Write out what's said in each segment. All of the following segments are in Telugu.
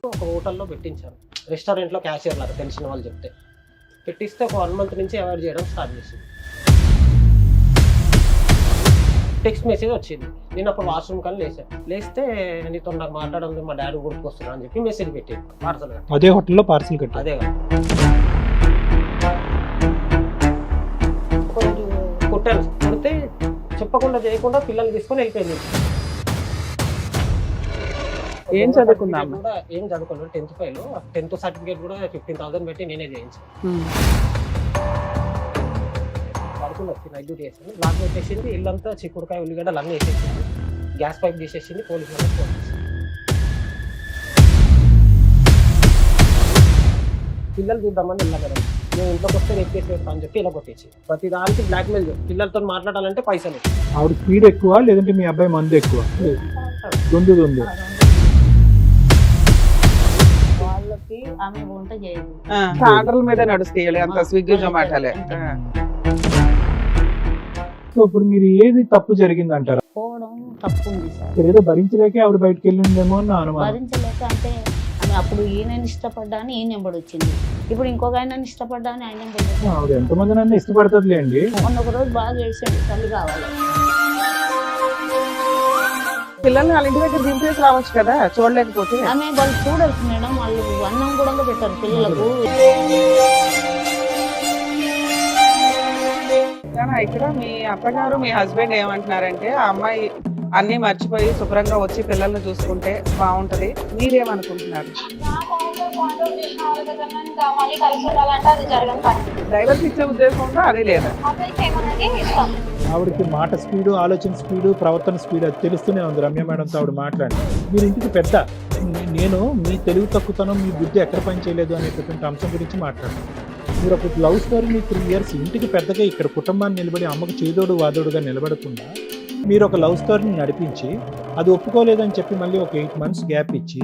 ఒక హోటల్లో పెట్టించాను, రెస్టారెంట్లో క్యాషియర్ లాగా తెలిసిన వాళ్ళు చెప్తే పెట్టిస్తే ఒక 1 మంత్ నుంచి అవాయిడ్ చేయడం స్టార్ట్ చేసింది. టెక్స్ట్ మెసేజ్ వచ్చింది, నేను అప్పుడు వాష్రూమ్ కానీ లేస్తే నీతో నాకు మాట్లాడాలి, మా డాడీ గుర్తుకొస్తున్నా అని చెప్పి మెసేజ్ పెట్టాను పార్సల్. అదే హోటల్లో పార్సల్ కట్టి అదే కదా కొంచెం కుట్టాను, కుడితే చెప్పకుండా చేయకుండా పిల్లల్ని తీసుకొని వెళ్ళిపోయింది. ఏం చదువుకున్నా కూడా ఏం చదువుకోలేదు, 10th ఫెయిల్. 10th సర్టిఫికేట్ కూడా 15,000 పెట్టి నేనే చేయించాను. పడుకుని వచ్చి నైట్ డ్యూటీ చేసింది, లాక్ పెట్టేసింది, ఇల్లంతా చిక్కుడుకాయ ఉల్లిగడ్డలు అన్నీ వేసేసింది, గ్యాస్ పైప్ తీసేసింది, పోలీసు వాళ్ళకి ఫోన్ చేసింది. పిల్లలు చూద్దామని వెళ్ళగలం, నేను ఇంట్లోకి వస్తే రేపు చేసి పెడతా అని చెప్పి ఇలా కొట్టేసి ప్రతి దానికి బ్లాక్మెయిల్. పిల్లలతో మాట్లాడాలంటే పైసలు. ఆవిడ స్పీడ్ ఎక్కువ లేదంటే మీ అబ్బాయి మందు ఎక్కువ? దొందు వాళ్ళకి ఆమె వంట చేయదు, ఆర్డర్ల మీద నడుస్తాయి అంత స్విగ్గీ జొమాటోలే. సో ఇప్పుడు మీరు ఏది తప్పు జరిగింది అంటారా? పోవడం తప్పు ఉంది సార్. ఏదో భరించలేకే ఆవిడ బయటకు వెళ్ళిందేమో అని నా అనుమానం. భరించలేక అంటే ఆమె అప్పుడు ఈయనని ఇష్టపడ్డా అని ఈయన ఎంబడి వచ్చింది, ఇప్పుడు ఇంకొక ఆయనని ఇష్టపడ్డా అని ఆయన ఎంబడి వచ్చింది. ఆవిడ ఎంతమంది నన్ను ఇష్టపడుతుందిలేండి. మొన్న ఒక రోజు బాగా ఏడ్చండి, తల్లి కావాలి. పిల్లల్ని వాళ్ళ ఇంటి దగ్గర దింపేసి రావచ్చు కదా చూడలేకపోతే. ఆమె వాళ్ళు చూడొచ్చు మేడం, వాళ్ళు అన్నం కూడా పెట్టారు పిల్లలకు. ఇక్కడ మీ అత్తగారు మీ హస్బెండ్ ఏమంటున్నారంటే ఆ అమ్మాయి అన్ని మర్చిపోయి శుభ్రంగా వచ్చి పిల్లల్ని చూసుకుంటే బాగుంటది, మీరేమనుకుంటున్నారు? డ్రైవర్కి ఇచ్చే ఉద్దేశంలో అది లేదా? ఆవిడకి మాట స్పీడు, ఆలోచన స్పీడు, ప్రవర్తన స్పీడ్ అది తెలుస్తూనే ఉంది రమ్య మేడంతో ఆవిడ మాట్లాడి. మీరు ఇంటికి పెద్ద, నేను మీ తెలివి తక్కువతనం, మీ బుద్ధి ఎక్కడ పని చేయలేదు అనేటటువంటి అంశం గురించి మాట్లాడాను. మీరు ఒక లవ్ స్టోరీని 3 years ఇంటికి పెద్దగా ఇక్కడ కుటుంబాన్ని నిలబడి అమ్మకు చేదోడు వాదోడుగా నిలబడకుండా మీరు ఒక లవ్ స్టోరీని నడిపించి అది ఒప్పుకోలేదని చెప్పి మళ్ళీ ఒక 8 months గ్యాప్ ఇచ్చి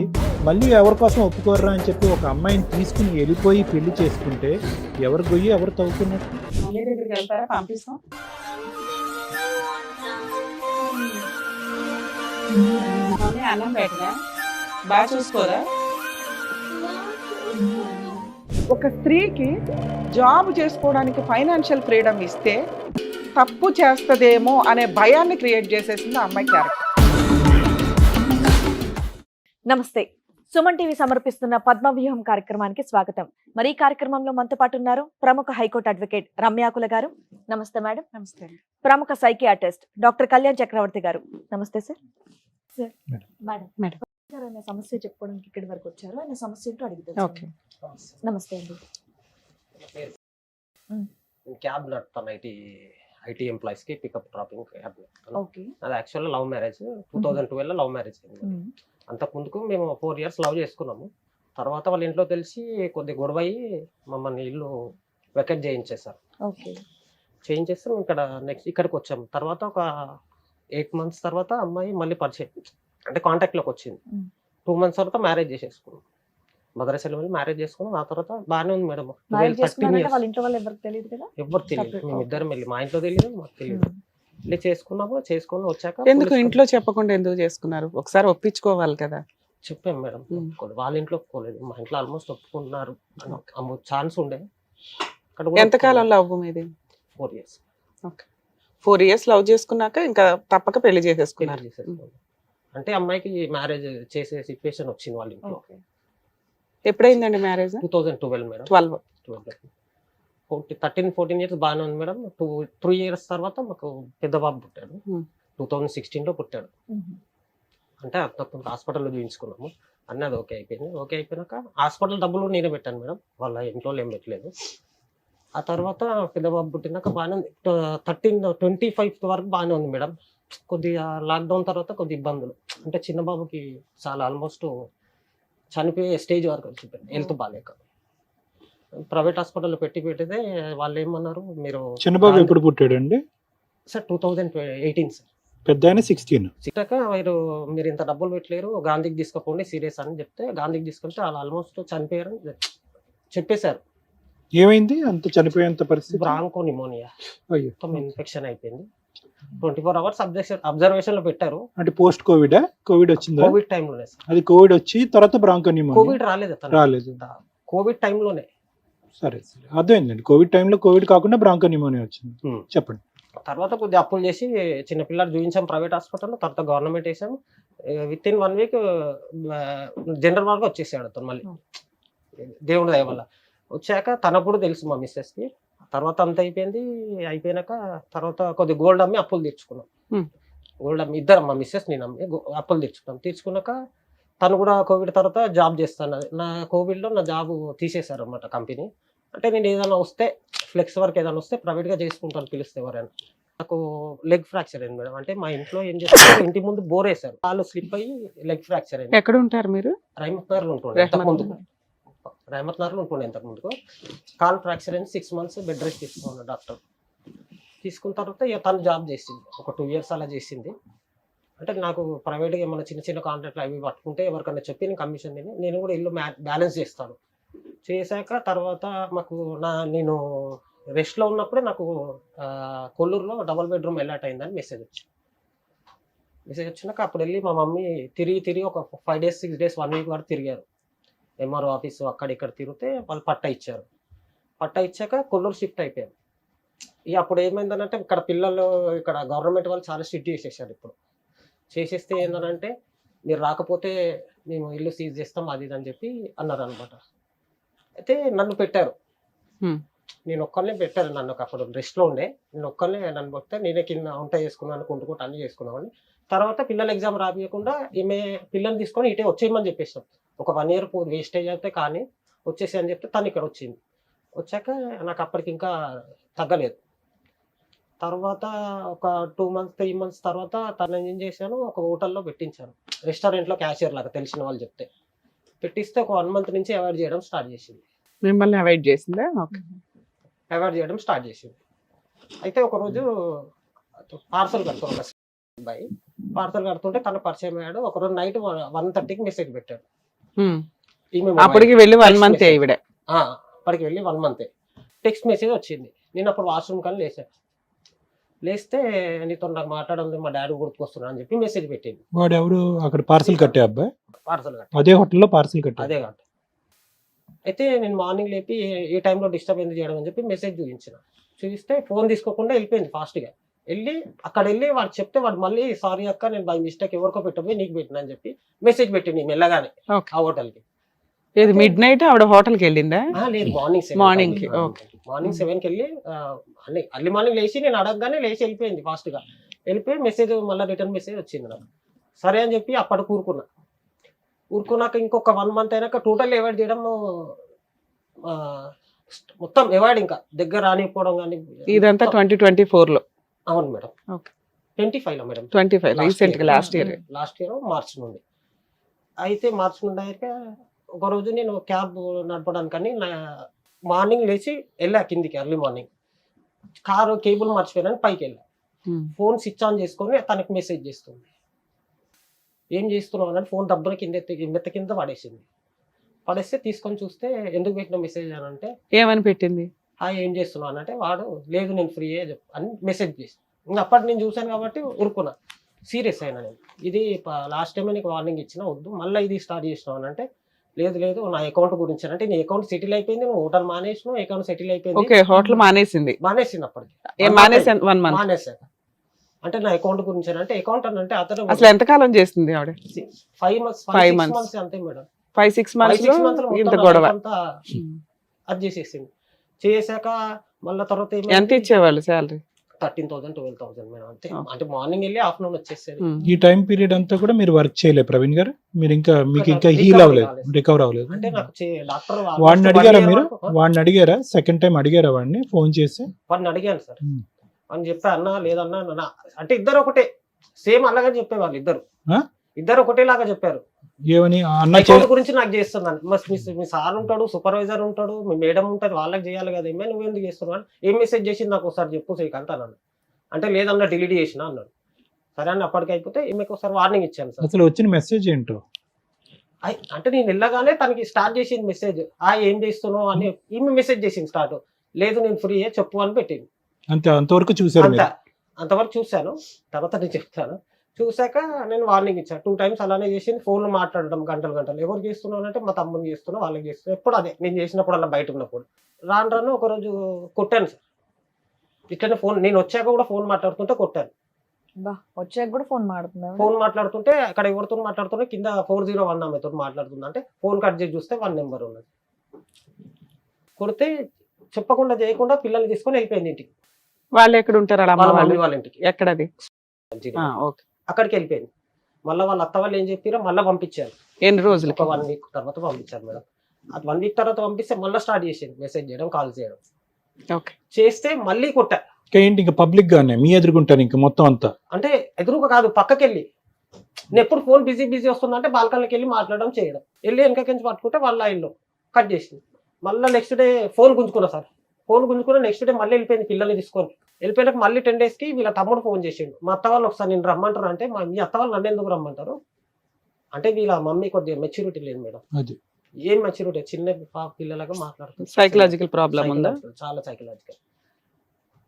మళ్ళీ ఎవరి కోసం ఒప్పుకోర్రా అని చెప్పి ఒక అమ్మాయిని తీసుకుని వెళ్ళిపోయి పెళ్లి చేసుకుంటే ఎవరు గొయ్యి ఎవరు తవ్వుతున్నారు? మళ్ళీ దగ్గరికి వెళ్తారా? పంపిస్తాం. అన్నం పెట్టరా, బాగా చూసుకోరా. ఒక స్త్రీకి జాబ్ చేసుకోవడానికి ఫైనాన్షియల్ ఫ్రీడమ్ ఇస్తే తప్పు చేస్తదేమో అనే భయాన్ని క్రియేట్ చేసేసింది ఆ అమ్మాయి క్యారెక్టర్. నమస్తే, సుమన్ టీవీ సమర్పిస్తున్న పద్మవ్యూహం కార్యక్రమానికి స్వాగతం. మరి ఈ కార్యక్రమంలో మనతో పాటు ఉన్నారు ప్రముఖ హైకోర్టు అడ్వకేట్ రమ్యాకుల గారు. నమస్తే మేడం. నమస్తే. ప్రముఖ సైకియాట్రిస్ట్ డాక్టర్ కళ్యాణ్ చక్రవర్తి గారు. నమస్తే సార్. సార్ మేడం ఆయన సమస్య చెప్పుకోవడానికి ఇక్కడి వరకు వచ్చారు, ఆయన సమస్య ఏంటో అడుగుతారు. ఓకే, నమస్తే అండి. క్యాబ్ నడుపుతాను, ఐటీ ఎంప్లాయీస్ కి పికప్ డ్రాపింగ్ క్యాబ్ నడుపుతాను. ఓకే. అది యాక్చువల్గా లవ్ మ్యారేజ్, 2012 లవ్ మ్యారేజ్ అయింది. అంతకు ముందుకు మేము 4 years లవ్ చేసుకున్నాము. తర్వాత వాళ్ళ ఇంట్లో తెలిసి కొద్ది గొడవ అయ్యి మమ్మల్ని ఇల్లు వెకెట్ చేయించేసారు. ఓకే. చేయించేస్తే ఇక్కడ నెక్స్ట్ ఇక్కడికి వచ్చాము. తర్వాత ఒక 8 months తర్వాత అమ్మాయి మళ్ళీ పరిచయం అంటే కాంటాక్ట్లోకి వచ్చింది. 2 months తర్వాత మ్యారేజ్ చేసేసుకున్నాం, మదరసాలో వెళ్ళి మ్యారేజ్ చేసుకున్నాం. ఆ తర్వాత బాగానే ఉంది మేడం. వాళ్ళ ఇంట్లో వాళ్ళు ఎవరికి తెలియదు కదా? ఎవరు తెలియదు, మేము ఇద్దరం వెళ్ళి, మా ఇంట్లో తెలియదు మాకు తెలియదు, వెళ్ళి చేసుకుని వచ్చాక ఎందుకు ఇంట్లో చెప్పకుండా ఎందుకు చేసుకున్నారు? ఒకసారి ఒప్పించుకోవాలి కదా. చెప్పాం మేడం, వాళ్ళ ఇంట్లో ఒప్పుకోలేదు, మా ఇంట్లో ఆల్మోస్ట్ ఒప్పుకుంటున్నారు, ఛాన్స్ ఉండే. ఎంతకాలం లవ్ మీది? 4 years. ఓకే, 4 years లవ్ చేసుకున్నాక ఇంకా తప్పక పెళ్లి చేసేసుకున్నారు. అంటే అమ్మాయికి మ్యారేజ్ చేసే సిచ్యువేషన్ వచ్చింది వాళ్ళ ఇంట్లో. ఎప్పుడైందండి మ్యారేజ్? 2012 మేడం. 13-14 years బాగానే ఉంది మేడం. 3 years తర్వాత మాకు పెద్ద బాబు పుట్టాడు. 2016లో పుట్టాడు. అంటే అంతకు హాస్పిటల్లో చూపించుకున్నాము, అన్నది ఓకే అయిపోయింది. ఓకే అయిపోయినాక హాస్పిటల్ డబ్బులు నేనే పెట్టాను మేడం, వాళ్ళ ఇంట్లో ఏం పెట్టలేదు. ఆ తర్వాత పెద్ద బాబు పుట్టినాక బాగానే ఉంది. 25 వరకు బాగానే ఉంది మేడం. కొద్దిగా లాక్డౌన్ తర్వాత కొద్ది ఇబ్బందులు, అంటే చిన్న బాబుకి చాలా ఆల్మోస్ట్ చనిపోయే స్టేజ్ వరకు వచ్చింది, హెల్త్ బాగాలేక. ప్రైవేట్ హాస్పిటల్లో పెట్టితే వాళ్ళు ఏమన్నారు, మీరు చిన్నబాబు ఎప్పుడు పుట్టాడండి? Sir 2018 sir. పెద్ద 16. మీరు ఇంత డబ్బులు పెట్టలేరు, గాంధీకి తీసుకుపోండి సీరియస్ అని చెప్తే గాంధీకి తీసుకెళ్తే వాళ్ళు ఆల్మోస్ట్ చనిపోయారని చెప్పేశారు. ఏమైంది అంత చనిపోయేంత పరిస్థితి? బ్రాంకో నిమోనియా అయ్యో. మొత్తం ఇన్ఫెక్షన్ అయిపోయింది. 24 అవర్స్ అబ్జర్వేషన్ లో పెట్టారు. అంటే పోస్ట్ కోవిడ్ వచ్చిందా? కోవిడ్ టైంలోనే సార్. అది కోవిడ్ వచ్చి తర్వాత బ్రాంకోనిమోనియా కోవిడ్ రాలేదు తనకి. రాలేదు. కోవిడ్ టైంలోనే. సరే సరే అర్థమైందండి. కోవిడ్ టైంలో కోవిడ్ కాకుండా బ్రాంకోనిమోనియా వచ్చింది. చెప్పండి. తర్వాత కొద్దిగా అప్పులు చేసి చిన్నపిల్లలు చూపించాం ప్రైవేట్ హాస్పిటల్లో, తర్వాత గవర్నమెంట్ వేసాము. విత్ ఇన్ 1 వీక్ జనరల్ వార్డ్గా వచ్చేసాడు అతను మళ్ళీ, దేవుడి దయ వల్ల. వచ్చాక తనకు కూడా తెలుసు మా మిస్సెస్కి. తర్వాత అంత అయిపోయినాక తర్వాత కొద్దిగా గోల్డ్ అమ్మి అప్పులు తీర్చుకున్నాం. గోల్డ్ అమ్మి ఇద్దరం, మా మిస్సెస్ నేను అమ్మి అప్పులు తీర్చుకున్నాక తను కూడా కోవిడ్ తర్వాత జాబ్ చేస్తాను. నా కోవిడ్లో నా జాబ్ తీసేశారు అనమాట కంపెనీ. అంటే నేను ఏదైనా వస్తే ఫ్లెక్స్ వర్క్ ఏదైనా వస్తే ప్రైవేట్గా చేసుకుంటాను పిలిస్తే ఎవరైనా. నాకు లెగ్ ఫ్రాక్చర్ అయింది మేడం. అంటే మా ఇంట్లో ఏం చేస్తారు, ఇంటి ముందు బోర్ వేశారు, కాళ్ళు స్లిప్ అయ్యి లెగ్ ఫ్రాక్చర్ అయింది. ఎక్కడ ఉంటారు మీరు? రైమత్ నగర్లో ఉంటుండే ఇంతకుముందు. రైమత్ నగర్లో ఉంటుండే ఇంతకుముందుకు. కాల్ ఫ్రాక్చర్ అయింది. 6 months బెడ్ రెస్ట్ తీసుకున్నాను డాక్టర్. తీసుకున్న తర్వాత ఇక తను జాబ్ చేసింది, ఒక 2 years అలా చేసింది. అంటే నాకు ప్రైవేట్గా ఏమైనా చిన్న చిన్న కాంట్రాక్ట్లు అవి పట్టుకుంటే ఎవరికన్నా చెప్పి నేను కమిషన్ తిని నేను కూడా ఇల్లు బ్యాలెన్స్ చేస్తాను. చేశాక తర్వాత మాకు నేను రెస్ట్లో ఉన్నప్పుడే నాకు కొల్లూరులో డబుల్ బెడ్రూమ్ అలాట్ అయిందని మెసేజ్ వచ్చినాక అప్పుడు వెళ్ళి మా మమ్మీ తిరిగి ఒక 5 days 6 days 1 week వరకు తిరిగారు. ఎంఆర్ఓ ఆఫీసు అక్కడ ఇక్కడ తిరిగితే వాళ్ళు పట్టా ఇచ్చారు. పట్టా ఇచ్చాక కొల్లూరు షిఫ్ట్ అయిపోయారు. ఇక అప్పుడు ఏమైందనంటే ఇక్కడ పిల్లలు ఇక్కడ గవర్నమెంట్ వాళ్ళు చాలా స్ట్రిక్ట్ చేసేసారు. ఇప్పుడు చేసేస్తే ఏంటంటే మీరు రాకపోతే మేము ఇల్లు సీజ్ చేస్తాం అది ఇది అని చెప్పి అన్నారు అనమాట. అయితే నన్ను పెట్టారు, నేను ఒక్కరినే పెట్టారు. నన్ను అప్పుడు రెస్ట్లో ఉండే, నేను ఒక్కరినే నన్ను పెడితే నేనే కింద వంట చేసుకున్నాను, కుంటుకుంటూ అన్నీ చేసుకున్నామని. తర్వాత పిల్లల ఎగ్జామ్ రాబియకుండా ఈమె పిల్లల్ని తీసుకొని ఇటే వచ్చేయమని చెప్పేసాం. ఒక 1 year వేస్టేజ్ అయితే కానీ వచ్చేసి అని చెప్తే తను ఇక్కడ వచ్చింది. వచ్చాక నాకు అప్పటికి ఇంకా తగ్గలేదు. తర్వాత ఒక 2 months 3 months తర్వాత తను ఏం చేశాను, ఒక హోటల్లో పెట్టించాను, రెస్టారెంట్లో క్యాషియర్ లాగా తెలిసిన వాళ్ళు చెప్తే పెట్టిస్తే ఒక 1 month నుంచి అవాయిడ్ చేయడం స్టార్ట్ చేసింది. మిమ్మల్ని అవాయిడ్ చేసిందా? అవాయిడ్ చేయడం స్టార్ట్ చేసింది. అయితే ఒకరోజు పార్సల్ కడుతాను, ఒక అబ్బాయి పార్సల్ కడుతుంటే తను పరిచయం అయ్యాడు. ఒకరోజు నైట్ 1:30కి మెసేజ్ పెట్టాడు. అప్పటికి వెళ్ళి 1 month ఈవిడ. అప్పటికి వెళ్ళి 1 month టెక్స్ట్ మెసేజ్ వచ్చింది. నేను అప్పుడు వాష్రూమ్ కానీ లేస్తే నీతో నాకు మాట్లాడాలి, మా డాడీ గుర్తుకొస్తున్నా అని చెప్పి మెసేజ్ పెట్టింది. వాడు ఎవరు అక్కడ పార్సల్ కట్టే అబ్బాయి? పార్సల్ కట్టే అదే హోటల్లో పార్సల్ కట్టే. అదే కాదు. అయితే నేను మార్నింగ్ లేపి ఏ టైంలో డిస్టర్బ్ ఎందుకు చేయడం అని చెప్పి మెసేజ్ చూపిస్తే ఫోన్ తీసుకోకుండా వెళ్ళిపోయింది ఫాస్ట్గా. అక్కడ వెళ్ళి వాడు చెప్తే వాడు మళ్ళీ సారీ అక్క నేను బై మిస్టేక్ ఎవరికో పెట్టబోయి నీకు పెట్టినా అని చెప్పి మెసేజ్ పెట్టింది మెల్లగానే ఆ హోటల్కి. ఇది మిడ్ నైట్ ఆవిడ హోటల్కి వెళ్ళిందా? లేదు, మార్నింగ్ 7కి వెళ్ళి అర్లీ మార్నింగ్ లేచి నేను అడగగానే లేచి వెళ్ళిపోయింది ఫాస్ట్గా. వెళ్ళిపోయి మెసేజ్ మళ్ళీ రిటర్న్ మెసేజ్ వచ్చింది నాకు. సరే అని చెప్పి అప్పటికి ఊరుకున్నాక ఇంకొక 1 month అయినాక టోటల్ అవాయిడ్ చేయడం, మొత్తం అవాయిడ్, ఇంకా దగ్గర రానిపోవడం కానీ. ఇదంతా 2024లో? అవును మేడం. 25లో మేడం. 25 రీసెంట్ గా లాస్ట్ ఇయర్ మార్చ్ నుండి. అయితే మార్చ్ నుండి అయ్యాక ఒకరోజు నేను క్యాబ్ నడపడానికని మార్నింగ్ లేచి వెళ్ళా కిందికి, ఎర్లీ మార్నింగ్ కారు కేబుల్ మర్చిపోయానని పైకి వెళ్ళా. ఫోన్ స్విచ్ ఆన్ చేసుకొని తనకి మెసేజ్ చేస్తుంది. ఏం చేస్తున్నావు అని ఫోన్ దబ్బున మెత్త కింద పడేస్తే తీసుకొని చూస్తే ఎందుకు పెట్టిన మెసేజ్ అని అంటే ఏమని పెట్టింది, ఏం చేస్తున్నావు అని అంటే వాడు లేదు నేను ఫ్రీ అని మెసేజ్ చేసి. ఇంకా అప్పటి నేను చూశాను కాబట్టి ఊరుకున్నా, సీరియస్ అయినా నేను. ఇది లాస్ట్ టైం నీకు వార్నింగ్ ఇచ్చిన వద్దు, మళ్ళీ ఇది స్టార్ట్ చేసినావు అని అంటే లేదు నా అకౌంట్ గురించి అంటే నీ అకౌంట్ సెటిల్ అయిపోయింది, నువ్వు హోటల్ మానేసినావు, అకౌంట్ సెటిల్ అయిపోయింది. ఓకే, హోటల్ మానేసింది అప్పటికి మానేసాక అంటే నా అకౌంట్ గురించి అంటే అకౌంట్ అని అంటే అతను అసలు ఎంతకాలం చేస్తుంది ఆవిడ? 5 months అంతే మేడం. 5-6 months ఇంత గొడవ అది చేసేసింది. చేసాక మళ్ళీ తర్వాత ఎంత ఇచ్చేవాళ్ళు శాలరీ? 13,000 12,000 మేడం అంతే. అంటే మార్నింగ్ వెళ్ళి ఆఫ్టర్నూన్ వచ్చేసేది. ఈ టైం పీరియడ్ అంతా కూడా మీరు వర్క్ చేయలేదు ప్రవీణ్ గారు? మీరు మీకు ఇంకా హీల్ అవ్వలేదు, రికవర్ అవ్వలేదు? అంటే నాకు డాక్టర్ వాడిని అడిగారా మీరు? వాడిని అడిగారా? సెకండ్ టైం అడిగారా వాడిని ఫోన్ చేసి? వాడిని అడిగాను సార్ అని చెప్పా. అన్నా లేదన్నా అంటే ఇద్దరు ఒకటే సేమ్ అలాగే చెప్పేవాళ్ళు. ఇద్దరు ఒకటేలాగా చెప్పారు. ఏమని? అకౌంట్ గురించి నాకు చేస్తున్నాను, మీ సార్ ఉంటాడు, సూపర్వైజర్ ఉంటాడు, మీ మేడం ఉంటుంది, వాళ్ళకి చేయాలి కదా, ఏమే నువ్వు ఎందుకు చేస్తున్నావు, ఏం మెసేజ్ చేసింది నాకు ఒకసారి చెప్పు శ్రీకాంత్ అన్నాను. అంటే లేదన్నా డిలీట్ చేసిన అన్నాడు. సరే అని అప్పటికి అయిపోతే ఈమెకు ఒకసారి వార్నింగ్ ఇచ్చాను సార్. అసలు వచ్చిన మెసేజ్ ఏంటో? అంటే నేను వెళ్ళగానే తనకి స్టార్ట్ చేసింది మెసేజ్, ఏం చేస్తున్నావు అని ఈమె మెసేజ్ చేసింది స్టార్ట్. లేదు నేను ఫ్రీ చెప్పు అని పెట్టింది. అంతవరకు చూసారు అంత అంతవరకు చూశాను. తర్వాత నేను చెప్తాను. చూశాక నేను వార్నింగ్ ఇచ్చాను. 2 times అలానే చేసింది. ఫోన్లో మాట్లాడడం గంటలు గంటలు. ఎవరు చేస్తున్నావు అంటే మా తమ్ముని చేస్తున్నా, వాళ్ళకి చేస్తున్నా. ఎప్పుడు అదే నేను చేసినప్పుడు అలా బయట ఉన్నప్పుడు. రాను ఒకరోజు కొట్టాను సార్. ఇట్లనే ఫోన్ నేను వచ్చాక కూడా ఫోన్ మాట్లాడుతుంటే కొట్టాను. వచ్చాక కూడా ఫోన్ మాట్లాడుతున్నా. ఫోన్ మాట్లాడుతుంటే అక్కడ ఎవరితో మాట్లాడుతున్నా కింద 401 ఆమెతో మాట్లాడుతుంది. అంటే ఫోన్ కట్ చేసి చూస్తే 1 నెంబర్ ఉన్నది. కొడితే చెప్పకుండా చేయకుండా పిల్లల్ని తీసుకొని వెళ్ళిపోయింది ఇంటికి. వాళ్ళు ఎక్కడ ఉంటారు? వాళ్ళ ఇంటికి. ఎక్కడది? ఓకే. అక్కడికి వెళ్ళిపోయింది. మళ్ళీ వాళ్ళ అత్త వాళ్ళు ఏం చెప్పారో మళ్ళీ పంపించారు. ఎన్ని రోజులు? ఒక 1 week తర్వాత పంపించారు మేడం. అది 1 week తర్వాత పంపిస్తే మళ్ళీ స్టార్ట్ చేసింది మెసేజ్ చేయడం, కాల్ చేయడం. ఓకే. చేస్తే మళ్ళీ కొట్టా. ఏంటి ఇంకా పబ్లిక్ గానే మీ ఎదుర్కొంటారు ఇంకా మొత్తం అంతా? అంటే ఎదురుగా కాదు, పక్కకెళ్ళి. నేను ఎప్పుడు ఫోన్ బిజీ వస్తుందంటే బాల్కనీకి వెళ్ళి మాట్లాడడం చేయడం. వెళ్ళి వెనకకించి పట్టుకుంటే వాళ్ళ లైన్లో కట్ చేసింది. మళ్ళీ నెక్స్ట్ డే ఫోన్ గుంజుకున్నా సార్. ఫోన్ గుంజుకున్నా నెక్స్ట్ డే మళ్ళీ వెళ్ళిపోయింది పిల్లల్ని తీసుకొని. వెళ్ళిపోయాక మళ్ళీ 10 days వీళ్ళ తమ్ముడు ఫోన్ చేసిండు. మా అత్త వాళ్ళు ఒకసారి నేను రమ్మంటారు అంటే, మీ అత్త వాళ్ళు నన్ను ఎందుకు రమ్మంటారు అంటే, వీళ్ళ మమ్మీ కొద్దిగా మెచ్యూరిటీ లేదు మేడం. అది ఏం మెచ్యూరిటీ, చిన్న పిల్లలాగా మాట్లాడుతుంది. సైకలాజికల్ ప్రాబ్లం ఉందా? చాలా సైకలాజికల్.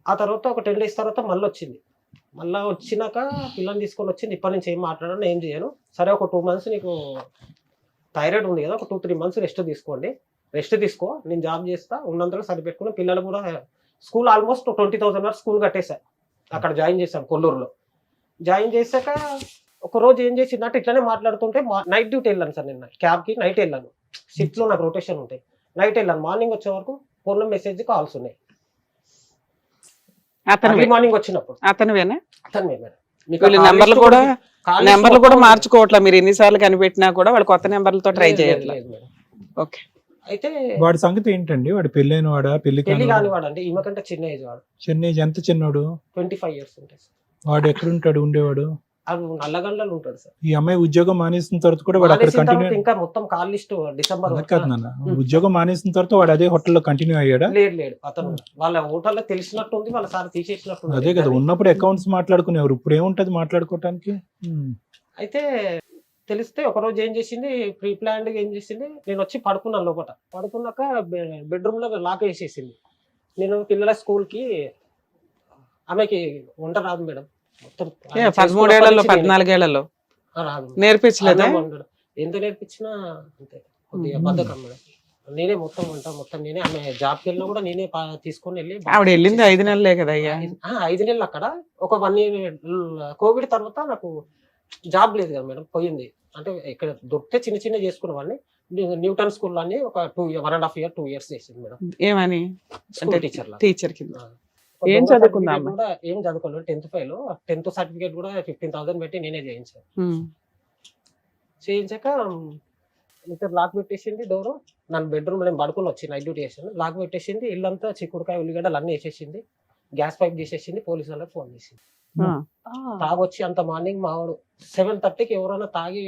ఆ తర్వాత ఒక 10 days తర్వాత మళ్ళీ వచ్చింది. మళ్ళీ వచ్చినాక పిల్లల్ని తీసుకొని వచ్చింది. ఇప్పటి నుంచి ఏం మాట్లాడాను, ఏం చేయను. సరే ఒక 2 months నీకు థైరాయిడ్ ఉంది కదా, ఒక 2-3 months రెస్ట్ తీసుకోండి. రెస్ట్ తీసుకో, నేను జాబ్ చేస్తా, ఉన్నంతలో సరిపెట్టుకుని పిల్లలు కూడా స్కూల్ ఆల్మోస్ట్ 20,000 వరకు స్కూల్ కట్టేశా. అక్కడ జాయిన్ చేశాను కొల్లూరులో. జాయిన్ చేశాక ఒక రోజు ఏం చేసిందంటే ఇట్లానే మాట్లాడుతుంటే నైట్ డ్యూటీ వెళ్ళాను సార్. నేను క్యాబ్కి నైట్ వెళ్ళాను. షిఫ్ట్లో నాకు రొటేషన్ ఉంటాయి. నైట్ వెళ్ళాను. మార్నింగ్ వచ్చే వరకు ఫోన్లో మెసేజ్ కాల్స్ ఉన్నాయి. మార్నింగ్ వచ్చినప్పుడు అతనువేనా? అతను నెంబర్లు కూడా మార్చుకోవట్లా మీరు ఎన్నిసార్లు కనిపెట్టినా కూడా వాళ్ళు కొత్త నెంబర్లతో ట్రై చేయట్లేదు. ఓకే. అయితే వాడి సంగతి ఏంటండి? వాడు పెళ్ళైన వాడా? పెళ్లి కానివాడు అండి. ఈమె కంటే చిన్న ఏజ్ వాడు. చిన్న ఏజ్? ఎంత చిన్నోడు? 25 years ఉంటాయి. వాడు ఎక్కడుంటాడు ఉండేవాడు? అది నల్లగండ్లలో ఉంటాడు సార్. ఈ అమ్మాయి ఉద్యోగం మానేసిన తర్వాత కూడా వాడు అక్కడ కంటిన్యూ? ఇంకా మొత్తం కాల్ లిస్ట్ డిసెంబర్ కాదు నాన్న, ఉద్యోగం మానేసిన తర్వాత వాడు అదే హోటల్లో కంటిన్యూ అయ్యాడా? లేదు అతను వాళ్ళ హోటల్లో తెలిసినట్టు ఉంది, వాళ్ళ సార్ తీసేసినట్టు. అదే కదా, ఉన్నప్పుడు అకౌంట్స్ మాట్లాడుకునేవారు, ఇప్పుడు ఏముంటది మాట్లాడుకోవటానికి? అయితే తెలిస్తే ఒక రోజు ఏం చేసింది, ప్రీ ప్లాన్డ్ ఏం చేసింది, నేను వచ్చి పడుకున్నాను లోపల. పడుకున్నాక బెడ్రూమ్ లో లాక్ వేసేసింది. నేను పిల్లల స్కూల్ కి, ఆమెకి వంట రాదు మేడం. మొత్తం 13 ఏళ్లలో 14 ఏళ్లలో రాదు. నేర్పించలేదా? ఎంత నేర్పించినా అంతే, కొద్దిగా బద్ధకం మేడం. నేనే మొత్తం వంట మొత్తం నేనే. ఆమె జాబ్కి వెళ్ళినా కూడా నేనే తీసుకొని వెళ్ళి. ఆవిడ వెళ్ళింది 5 నెలలే కదా అయ్యా? 5 నెలలు అక్కడ. ఒక 1 year కోవిడ్ తర్వాత నాకు జాబ్ లేదు కదా మేడం, పోయింది. అంటే ఇక్కడ దొరికితే చిన్న చిన్న చేసుకునేవాడిని. న్యూటన్ స్కూల్ అని ఒక 1.5 year 2 years చేసింది మేడం. ఏమని? టీచర్ కింద. ఏం చదువుకుందా? ఏం చదువుకోలేదు. 10th fail. 10th సర్టిఫికేట్ కూడా 15,000 పెట్టి నేనే చేయించాను. చేయించాక ఇద్దరు లాక్ పెట్టేసింది డోరు. నన్ను బెడ్రూమ్ నేను పడుకుని వచ్చి నైట్ డ్యూటీ చేసాను. లాక్ పెట్టేసింది. ఇల్లంతా చిక్కుడుకాయ ఉల్లిగడ్డలు అన్నీ వేసేసింది. గ్యాస్ పైప్ తీసేసింది. పోలీసు వాళ్ళకి ఫోన్ చేసింది. తాగొచ్చి అంత మార్నింగ్ మావాడు 7:30కి ఎవరైనా తాగి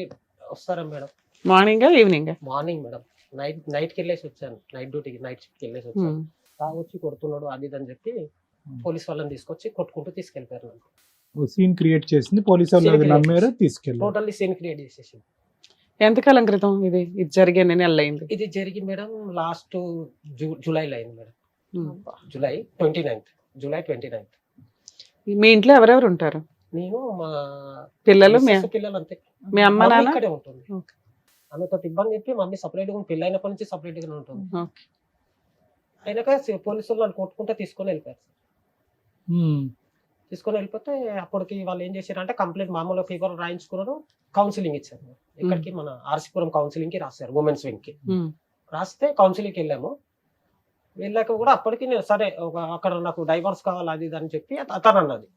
వస్తారా madam? Morning evening? Morning madam. నైట్కి వెళ్ళేసి వచ్చాను. నైట్ డ్యూటీకి నైట్ షిఫ్ట్కి వెళ్ళేసి వచ్చాను. తాగొచ్చి కొడుతున్నాడు అది అని చెప్పి పోలీస్ వాళ్ళని తీసుకొచ్చి కొట్టుకుంటూ తీసుకెళ్తారు. సీన్ క్రియేట్ చేసింది పోలీసు వాళ్ళు, నమ్మారు, తీసుకెళ్ళారు. టోటల్లీ సీన్ క్రియేట్ చేసేసింది. ఎంతకాలం క్రితం ఇది జరిగే? నెలలైంది ఇది జరిగి మేడం. లాస్ట్ జూలైలో అయింది మేడం. July 29th. మీ ఇంట్లో ఎవరెవరు ఉంటారు? నేను, మా పిల్లలు అంతే. మీ అమ్మ నాన్న ఇక్కడే ఉంటుంది. ఆమెతో ఇబ్బంది చెప్పి మమ్మీ సపరేట్ గా, పెళ్ళి అయినప్పటి నుంచి సపరేట్ గా ఉంటుంది. అయినాక పోలీసులు వాళ్ళు కొట్టుకుంటే తీసుకొని వెళ్ళిపోయారు. తీసుకొని వెళ్ళిపోతే అప్పటికి వాళ్ళు ఏం చేశారంటే కంప్లీట్ మామూలుగా ఫీవర్ రాయించుకున్నారు. కౌన్సిలింగ్ ఇచ్చారు. ఇక్కడికి మన ఆర్సీపురం కౌన్సిలింగ్ కి రాశారు, ఉమెన్స్ వింగ్ కి రాస్తే కౌన్సిలింగ్ వెళ్ళాము. వెళ్ళాక కూడా అప్పటికి నేను సరే అక్కడ నాకు డైవర్స్ కావాలి అది ఇది అని చెప్పి అతను అన్నది.